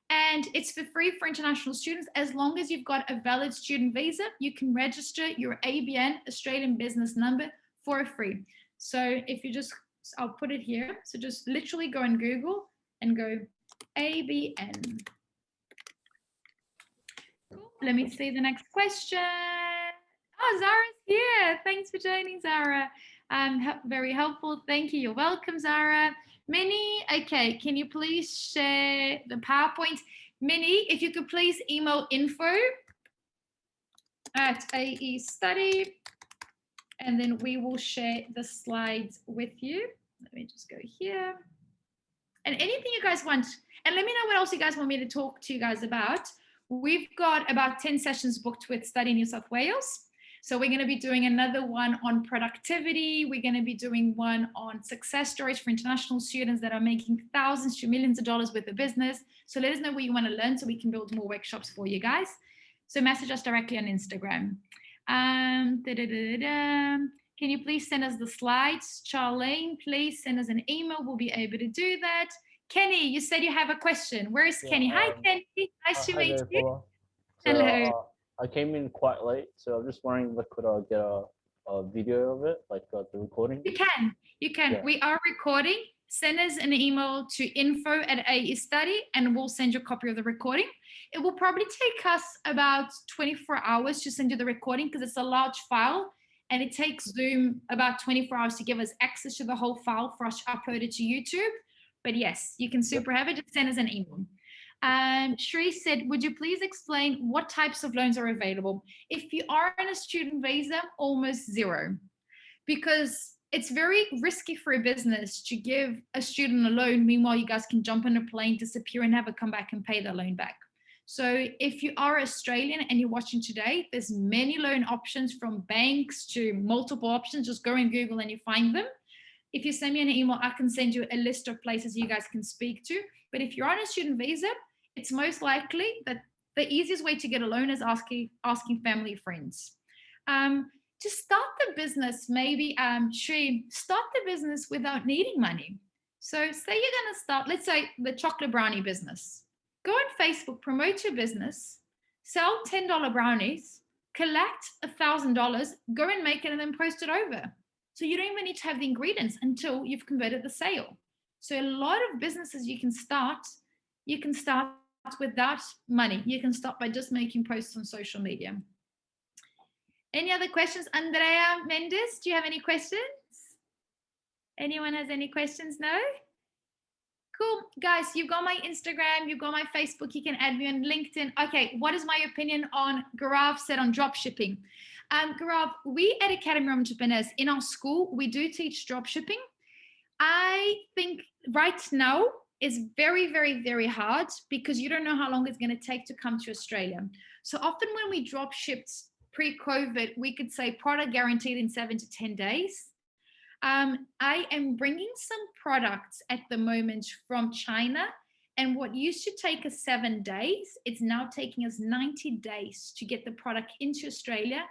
And it's for free for international students. As long as you've got a valid student visa, you can register your ABN, Australian business number, for free. So if you just, I'll put it here. So just literally go on Google and go ABN. Cool. Let me see the next question. Oh, Zara's here. Thanks for joining, Zara. Very helpful. Thank you. You're welcome, Zara. Minnie, okay, can you please share the PowerPoint? Minnie, if you could please email info at AE Study, and then we will share the slides with you. Let me just go here. And anything you guys want, and let me know what else you guys want me to talk to you guys about. We've got about 10 sessions booked with Study New South Wales. So we're going to be doing another one on productivity. We're going to be doing one on success stories for international students that are making thousands to millions of dollars with a business. So let us know what you want to learn so we can build more workshops for you guys. So message us directly on Instagram. Can you please send us the slides? Charlene, please send us an email. We'll be able to do that. Kenny, you said you have a question. Where is Kenny? Hi, Kenny. Nice to meet you. Paula. So, Hello. I came in quite late, so I'm just wondering, like, could I get a video of it, like the recording? You can. Yeah. We are recording. Send us an email to info@AE Study, and we'll send you a copy of the recording. It will probably take us about 24 hours to send you the recording because it's a large file. And it takes Zoom about 24 hours to give us access to the whole file for us to upload it to YouTube. But yes, you can super have it. Just send us an email. Shri said, would you please explain what types of loans are available? If you are in a student visa, almost zero. Because it's very risky for a business to give a student a loan. Meanwhile, you guys can jump on a plane, disappear, and never come back and pay the loan back. So if you are Australian and you're watching today, there's many loan options from banks to multiple options. Just go in Google and you find them. If you send me an email, I can send you a list of places you guys can speak to. But if you're on a student visa, it's most likely that the easiest way to get a loan is asking family, friends. To start the business, maybe, Shri, start the business without needing money. So say you're going to start, let's say the chocolate brownie business. Go on Facebook, promote your business, sell $10 brownies, collect $1,000, go and make it and then post it over. So you don't even need to have the ingredients until you've converted the sale. So a lot of businesses you can start without money. You can start by just making posts on social media. Any other questions? Andrea Mendes, do you have any questions? Anyone has any questions? No? Cool. Guys, you've got my Instagram, you've got my Facebook, you can add me on LinkedIn. Okay, what is my opinion on Gaurav said on drop shipping? Gaurav, we at Academy of Entrepreneurs, in our school, we do teach drop shipping. I think right now is very, very, very hard because you don't know how long it's going to take to come to Australia. So often when we drop shipped pre-COVID, we could say product guaranteed in 7 to 10 days. I am bringing some products at the moment from China, and what used to take us 7 days, it's now taking us 90 days to get the product into Australia.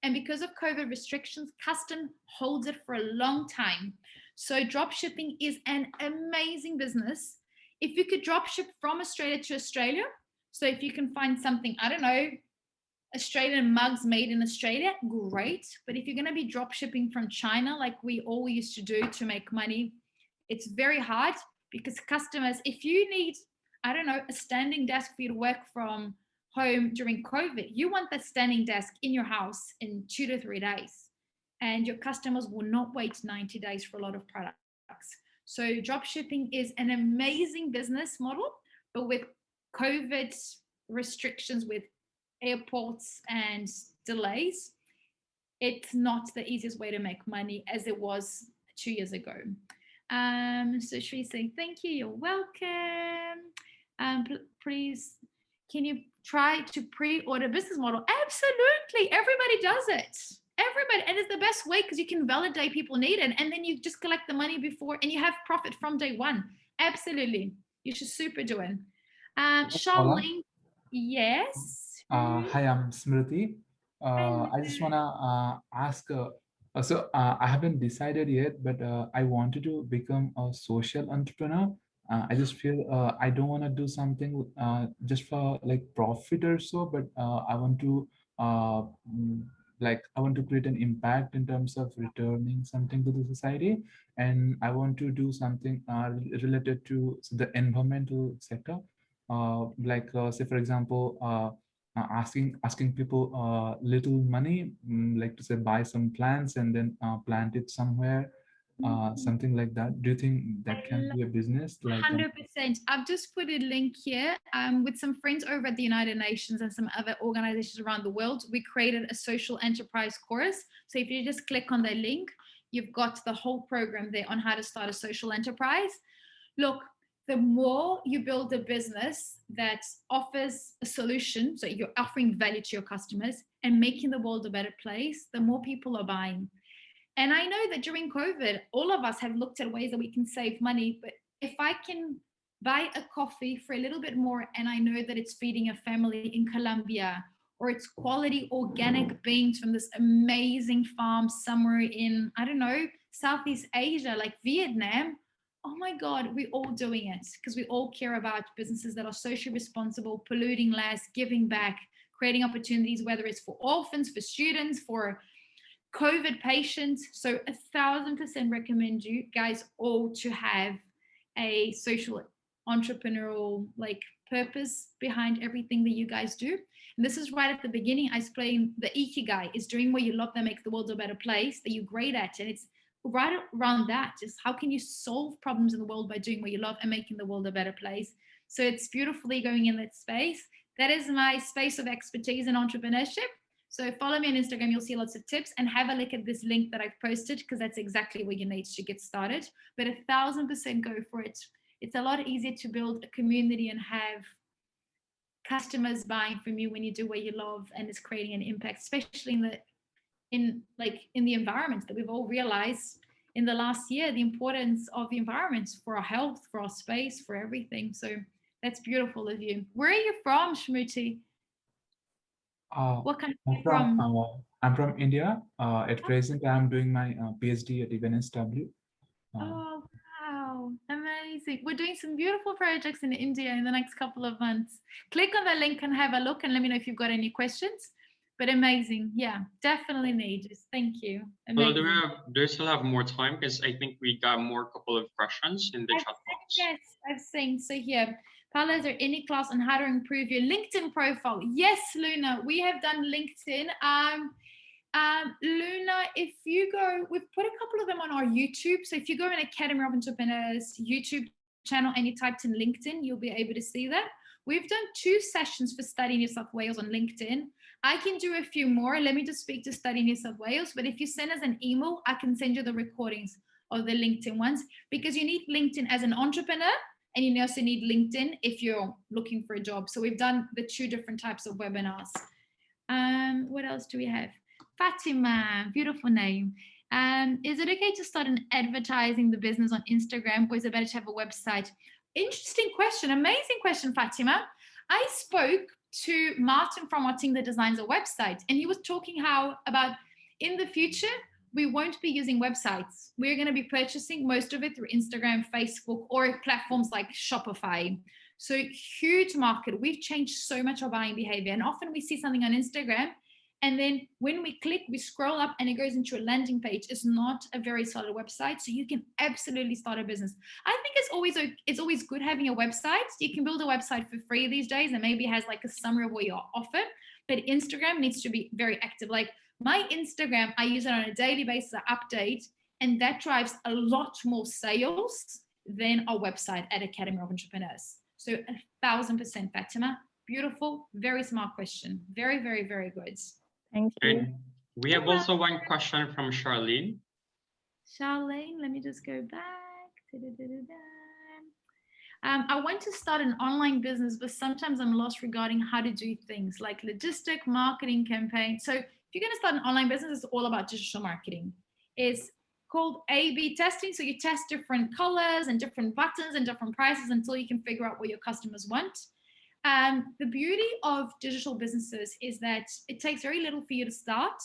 And because of COVID restrictions, custom holds it for a long time. So drop shipping is an amazing business. If you could drop ship from Australia to Australia, so if you can find something, I don't know, Australian mugs made in Australia, great. But if you're going to be drop shipping from China, like we all used to do to make money, it's very hard because customers, if you need, I don't know, a standing desk for you to work from home during COVID, you want that standing desk in your house in 2 to 3 days. And your customers will not wait 90 days for a lot of products. So drop shipping is an amazing business model, but with COVID restrictions, with airports and delays, it's not the easiest way to make money as it was 2 years ago. So Shri saying, thank you, you're welcome. Please, can you try to pre-order business model? Absolutely, everybody does it. Everybody, and it's the best way because you can validate people need it, and then you just collect the money before and you have profit from day one. Absolutely, you should super do it. Charlene, yes. Hi, I'm Smriti. I just wanna ask. I haven't decided yet, but I wanted to become a social entrepreneur. I just feel I don't want to do something just for like profit or so, but I want to I want to create an impact in terms of returning something to the society, and I want to do something related to the environmental sector. Say for example, asking people little money, like to say buy some plants and then plant it somewhere, something like that? Do you think that I can be a business? Like, 100%. I've just put a link here with some friends over at the United Nations and some other organizations around the world. We created a social enterprise course. So if you just click on the link, you've got the whole program there on how to start a social enterprise. Look, the more you build a business that offers a solution, so you're offering value to your customers and making the world a better place, the more people are buying. And I know that during COVID, all of us have looked at ways that we can save money. But if I can buy a coffee for a little bit more and I know that it's feeding a family in Colombia, or it's quality organic beans from this amazing farm somewhere in, I don't know, Southeast Asia, like Vietnam. Oh my God, we're all doing it because we all care about businesses that are socially responsible, polluting less, giving back, creating opportunities, whether it's for orphans, for students, for COVID patients. So 1,000% recommend you guys all to have a social entrepreneurial like purpose behind everything that you guys do. And this is right at the beginning. I explained the ikigai is doing what you love that makes the world a better place that you're great at. And it's right around that. Just how can you solve problems in the world by doing what you love and making the world a better place? So it's beautifully going in that space. That is my space of expertise in entrepreneurship. So follow me on Instagram, you'll see lots of tips, and have a look at this link that I've posted because that's exactly what you need to get started. But 1,000% go for it. It's a lot easier to build a community and have customers buying from you when you do what you love and it's creating an impact, especially in the environment that we've all realized in the last year, the importance of the environment for our health, for our space, for everything. So that's beautiful of you. Where are you from, Shmuti? What country are you from? I'm from India. At present, I'm doing my PhD at UNSW. Oh, wow. Amazing. We're doing some beautiful projects in India in the next couple of months. Click on the link and have a look and let me know if you've got any questions. But amazing. Yeah, definitely need. Thank you. Well, Amazing. do we still have more time? Because I think we got more couple of questions in the chat box. Yes, I've seen. So here, Paula, is there any class on how to improve your LinkedIn profile? Yes, Luna, we have done LinkedIn. Luna, if you go, we've put a couple of them on our YouTube. So if you go in Academy of Entrepreneurs YouTube channel and you typed in LinkedIn, you'll be able to see that. We've done 2 sessions for Study New South Wales on LinkedIn. I can do a few more. Let me just speak to Study New South Wales. But if you send us an email, I can send you the recordings of the LinkedIn ones, because you need LinkedIn as an entrepreneur and you also need LinkedIn if you're looking for a job. So we've done the 2 different types of webinars. What else do we have? Fatima, beautiful name. Is it okay to start an advertising the business on Instagram, or is it better to have a website? Interesting question. Amazing question, Fatima. I spoke to Martin from our team that designs a website, and he was talking about in the future, we won't be using websites. We're going to be purchasing most of it through Instagram, Facebook, or platforms like Shopify. So huge market. We've changed so much our buying behavior. And often we see something on Instagram, and then when we click, we scroll up and it goes into a landing page. It's not a very solid website. So you can absolutely start a business. I think it's always good having a website. You can build a website for free these days and maybe has like a summary of what you offer. But Instagram needs to be very active. Like my Instagram, I use it on a daily basis, I update, and that drives a lot more sales than our website at Academy of Entrepreneurs. So 1,000%, Fatima. Beautiful, very smart question. Very, very, very good. Thank you. And we have also one question from Charlene. Charlene, let me just go back. I want to start an online business, but sometimes I'm lost regarding how to do things like logistic, marketing, campaign. So if you're going to start an online business, it's all about digital marketing. It's called A/B testing. So you test different colors and different buttons and different prices until you can figure out what your customers want. The beauty of digital businesses is that it takes very little for you to start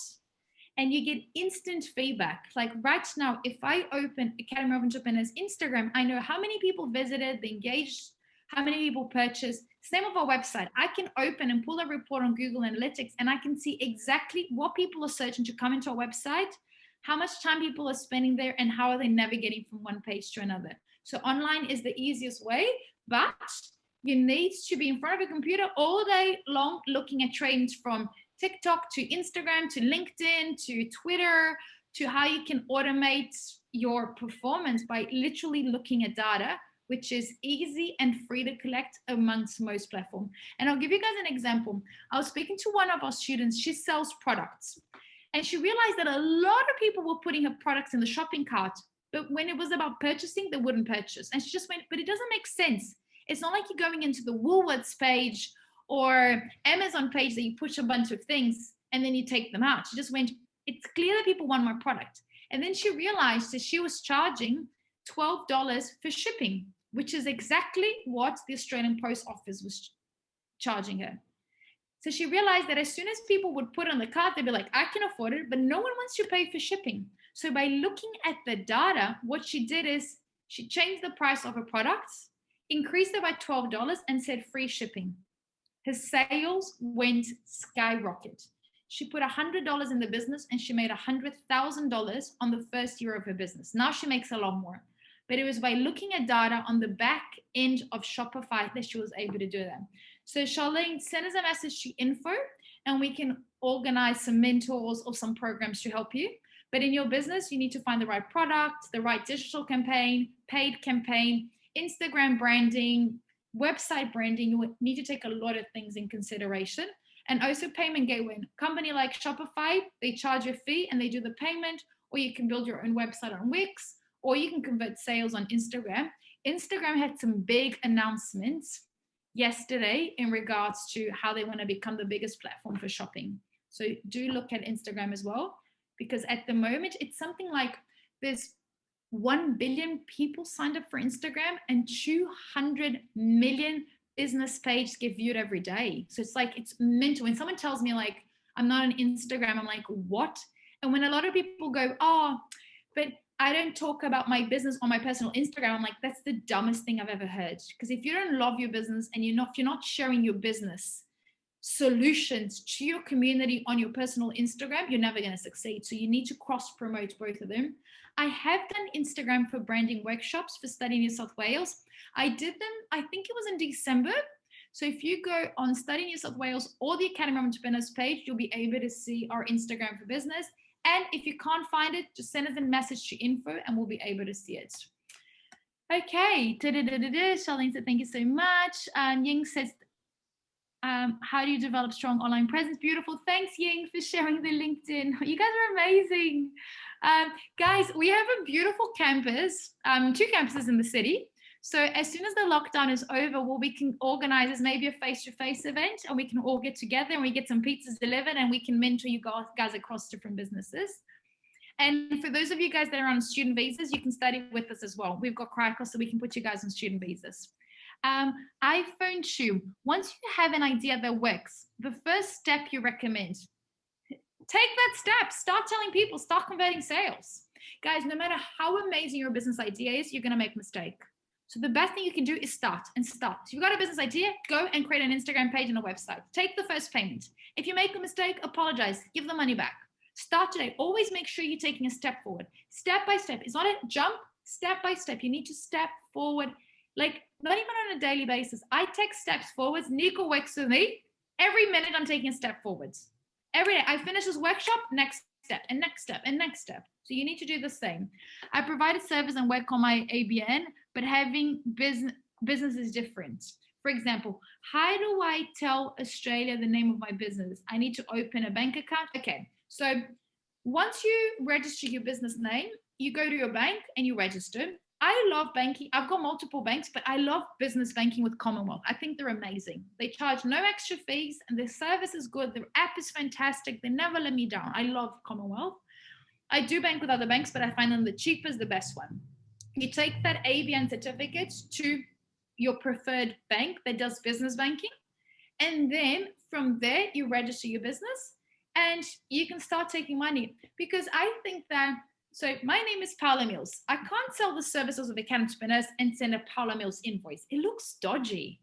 and you get instant feedback. Like right now, if I open Academy of Entrepreneurs Instagram, I know how many people visited, they engaged, how many people purchased. Same with our website. I can open and pull a report on Google Analytics and I can see exactly what people are searching to come into our website, how much time people are spending there, and how are they navigating from one page to another. So online is the easiest way, but you need to be in front of a computer all day long looking at trends from TikTok to Instagram to LinkedIn to Twitter to how you can automate your performance by literally looking at data, which is easy and free to collect amongst most platforms. And I'll give you guys an example. I was speaking to one of our students. She sells products, and she realized that a lot of people were putting her products in the shopping cart, but when it was about purchasing, they wouldn't purchase. And she just went, but it doesn't make sense. It's not like you're going into the Woolworths page or Amazon page that you push a bunch of things and then you take them out. She just went, it's clear that people want my product. And then she realized that she was charging $12 for shipping, which is exactly what the Australian Post Office was charging her. So she realized that as soon as people would put it on the cart, they'd be like, I can afford it, but no one wants to pay for shipping. So by looking at the data, what she did is she changed the price of her products, increased it by $12 and said free shipping. Her sales went skyrocket. She put $100 in the business and she made $100,000 on the first year of her business. Now she makes a lot more. But it was by looking at data on the back end of Shopify that she was able to do that. So Charlene, send us a message to info and we can organize some mentors or some programs to help you. But in your business, you need to find the right product, the right digital campaign, paid campaign, Instagram branding, website branding. You need to take a lot of things in consideration. And also payment gateway. A company like Shopify, they charge a fee and they do the payment, or you can build your own website on Wix, or you can convert sales on Instagram. Instagram had some big announcements yesterday in regards to how they want to become the biggest platform for shopping. So do look at Instagram as well, because at the moment, it's something like there's 1 billion people signed up for Instagram and 200 million business pages get viewed every day. So it's like, it's mental. When someone tells me like, I'm not on Instagram, I'm like, what? And when a lot of people go, oh, but I don't talk about my business on my personal Instagram, I'm like, that's the dumbest thing I've ever heard. Because if you don't love your business and you're not sharing your business solutions to your community on your personal Instagram, you're never going to succeed. So you need to cross promote both of them. I have done Instagram for branding workshops for Study New South Wales. I did them, I think it was in December. So if you go on Study New South Wales or the Academy of Entrepreneurs page, you'll be able to see our Instagram for business. And if you can't find it, just send us a message to info and we'll be able to see it. Okay, Charlene said, thank you so much. Ying says, how do you develop strong online presence? Beautiful. Thanks, Ying, for sharing the LinkedIn. You guys are amazing. Guys, we have a beautiful campus, 2 campuses in the city. So as soon as the lockdown is over, we can organize as maybe a face-to-face event and we can all get together and we get some pizzas delivered and we can mentor you guys across different businesses. And for those of you guys that are on student visas, you can study with us as well. We've got Krakow, so we can put you guys on student visas. iPhone 2, once you have an idea that works, the first step you recommend, take that step, start telling people, start converting sales. Guys, no matter how amazing your business idea is, you're gonna make a mistake. So the best thing you can do is start. So you've got a business idea, go and create an Instagram page and a website. Take the first payment. If you make a mistake, apologize, give the money back. Start today. Always make sure you're taking a step forward. Step by step. It's not a jump, step by step. You need to step forward, like not even on a daily basis. I take steps forwards. Nico works with me. Every minute I'm taking a step forwards. Every day I finish this workshop, next step and next step and next step. So you need to do the same. I provide a service and work on my ABN, but having business is different. For example, how do I tell Australia the name of my business? I need to open a bank account. Okay, so once you register your business name, you go to your bank and you register. I love banking. I've got multiple banks, but I love business banking with Commonwealth. I think they're amazing. They charge no extra fees and their service is good. Their app is fantastic. They never let me down. I love Commonwealth. I do bank with other banks, but I find them the cheapest, the best one. You take that ABN certificate to your preferred bank that does business banking. And then from there, you register your business and you can start taking money. Because I think that, so my name is Paula Mills. I can't sell the services of Academy of Entrepreneurs and send a Paula Mills invoice. It looks dodgy.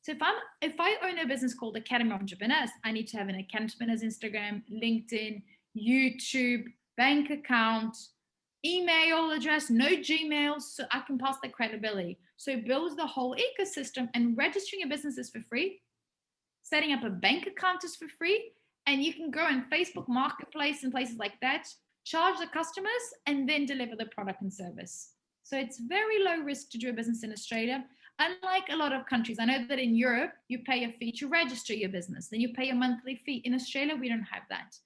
So if I own a business called Academy of Entrepreneurs, I need to have an Academy of Entrepreneurs Instagram, LinkedIn, YouTube, bank account, email address, no Gmail, so I can pass the credibility. So it builds the whole ecosystem, and registering your business is for free. Setting up a bank account is for free. And you can go on Facebook Marketplace and places like that charge the customers, and then deliver the product and service. So it's very low risk to do a business in Australia. Unlike a lot of countries, I know that in Europe, you pay a fee to register your business, then you pay a monthly fee. In Australia, we don't have that.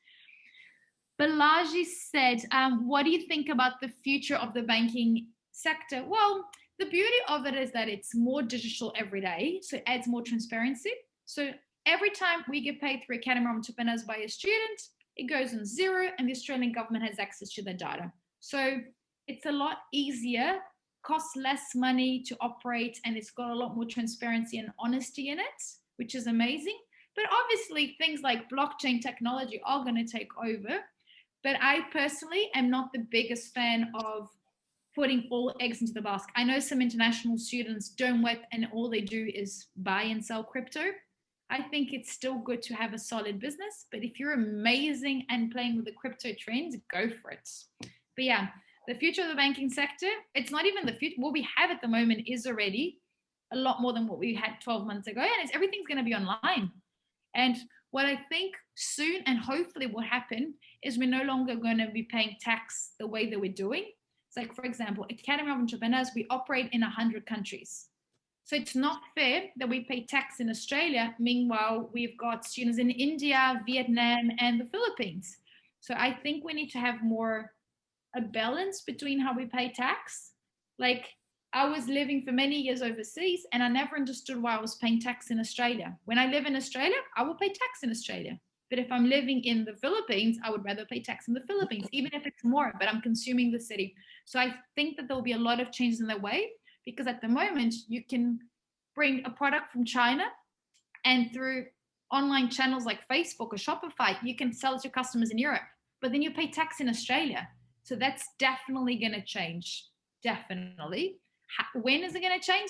Balaji said, what do you think about the future of the banking sector? Well, the beauty of it is that it's more digital every day, so it adds more transparency. So every time we get paid through Academy of Entrepreneurs by a student, it goes on zero, and the Australian government has access to the data. So it's a lot easier, costs less money to operate, and it's got a lot more transparency and honesty in it, which is amazing. But obviously things like blockchain technology are going to take over. But I personally am not the biggest fan of putting all eggs into the basket. I know some international students don't work and all they do is buy and sell crypto. I think it's still good to have a solid business, but if you're amazing and playing with the crypto trends, go for it. But yeah, the future of the banking sector, it's not even the future. What we have at the moment is already a lot more than what we had 12 months ago, and everything's going to be online. And what I think soon, and hopefully what happen, is we're no longer going to be paying tax the way that we're doing. It's like, for example, Academy of Entrepreneurs, we operate in 100 countries. So it's not fair that we pay tax in Australia. Meanwhile, we've got students in India, Vietnam, and the Philippines. So I think we need to have more a balance between how we pay tax. Like, I was living for many years overseas and I never understood why I was paying tax in Australia. When I live in Australia, I will pay tax in Australia. But if I'm living in the Philippines, I would rather pay tax in the Philippines, even if it's more, but I'm consuming the city. So I think that there'll be a lot of changes in that way, because at the moment you can bring a product from China and through online channels like Facebook or Shopify, you can sell it to customers in Europe, but then you pay tax in Australia. So that's definitely going to change. Definitely. When is it going to change?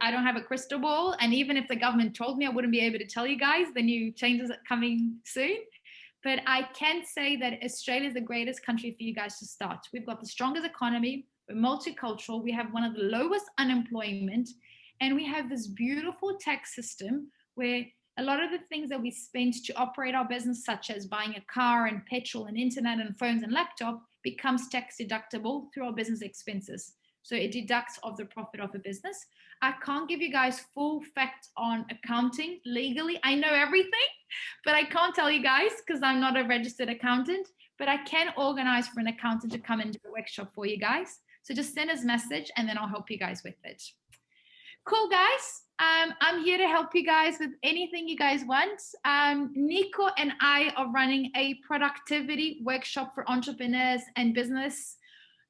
I don't have a crystal ball. And even if the government told me, I wouldn't be able to tell you guys the new changes are coming soon. But I can say that Australia is the greatest country for you guys to start. We've got the strongest economy. We're multicultural. We have one of the lowest unemployment. And we have this beautiful tax system where a lot of the things that we spend to operate our business, such as buying a car and petrol and internet and phones and laptop, becomes tax deductible through our business expenses. So it deducts of the profit of a business. I can't give you guys full facts on accounting legally. I know everything, but I can't tell you guys because I'm not a registered accountant, but I can organize for an accountant to come and do a workshop for you guys. So just send us a message and then I'll help you guys with it. Cool, guys. I'm here to help you guys with anything you guys want. Nico and I are running a productivity workshop for entrepreneurs and business,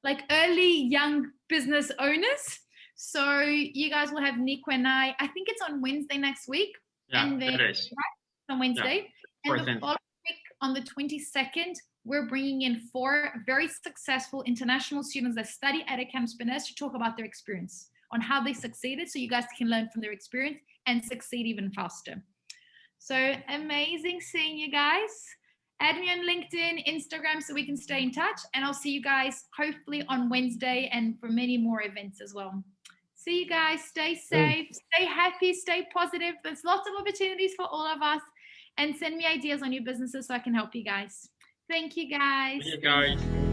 like early young business owners. So you guys will have Nico and I think it's on Wednesday next week. Yeah, and then, it is. Right, on Wednesday. Yeah, and the following week, on the 22nd, we're bringing in 4 very successful international students that study at Academy of Entrepreneurs to talk about their experience on how they succeeded, so you guys can learn from their experience and succeed even faster. So amazing seeing you guys. Add me on LinkedIn, Instagram, so we can stay in touch. And I'll see you guys hopefully on Wednesday and for many more events as well. See you guys. Stay safe, stay happy, stay positive. There's lots of opportunities for all of us. And send me ideas on your businesses so I can help you guys. Thank you, guys. Thank you, guys.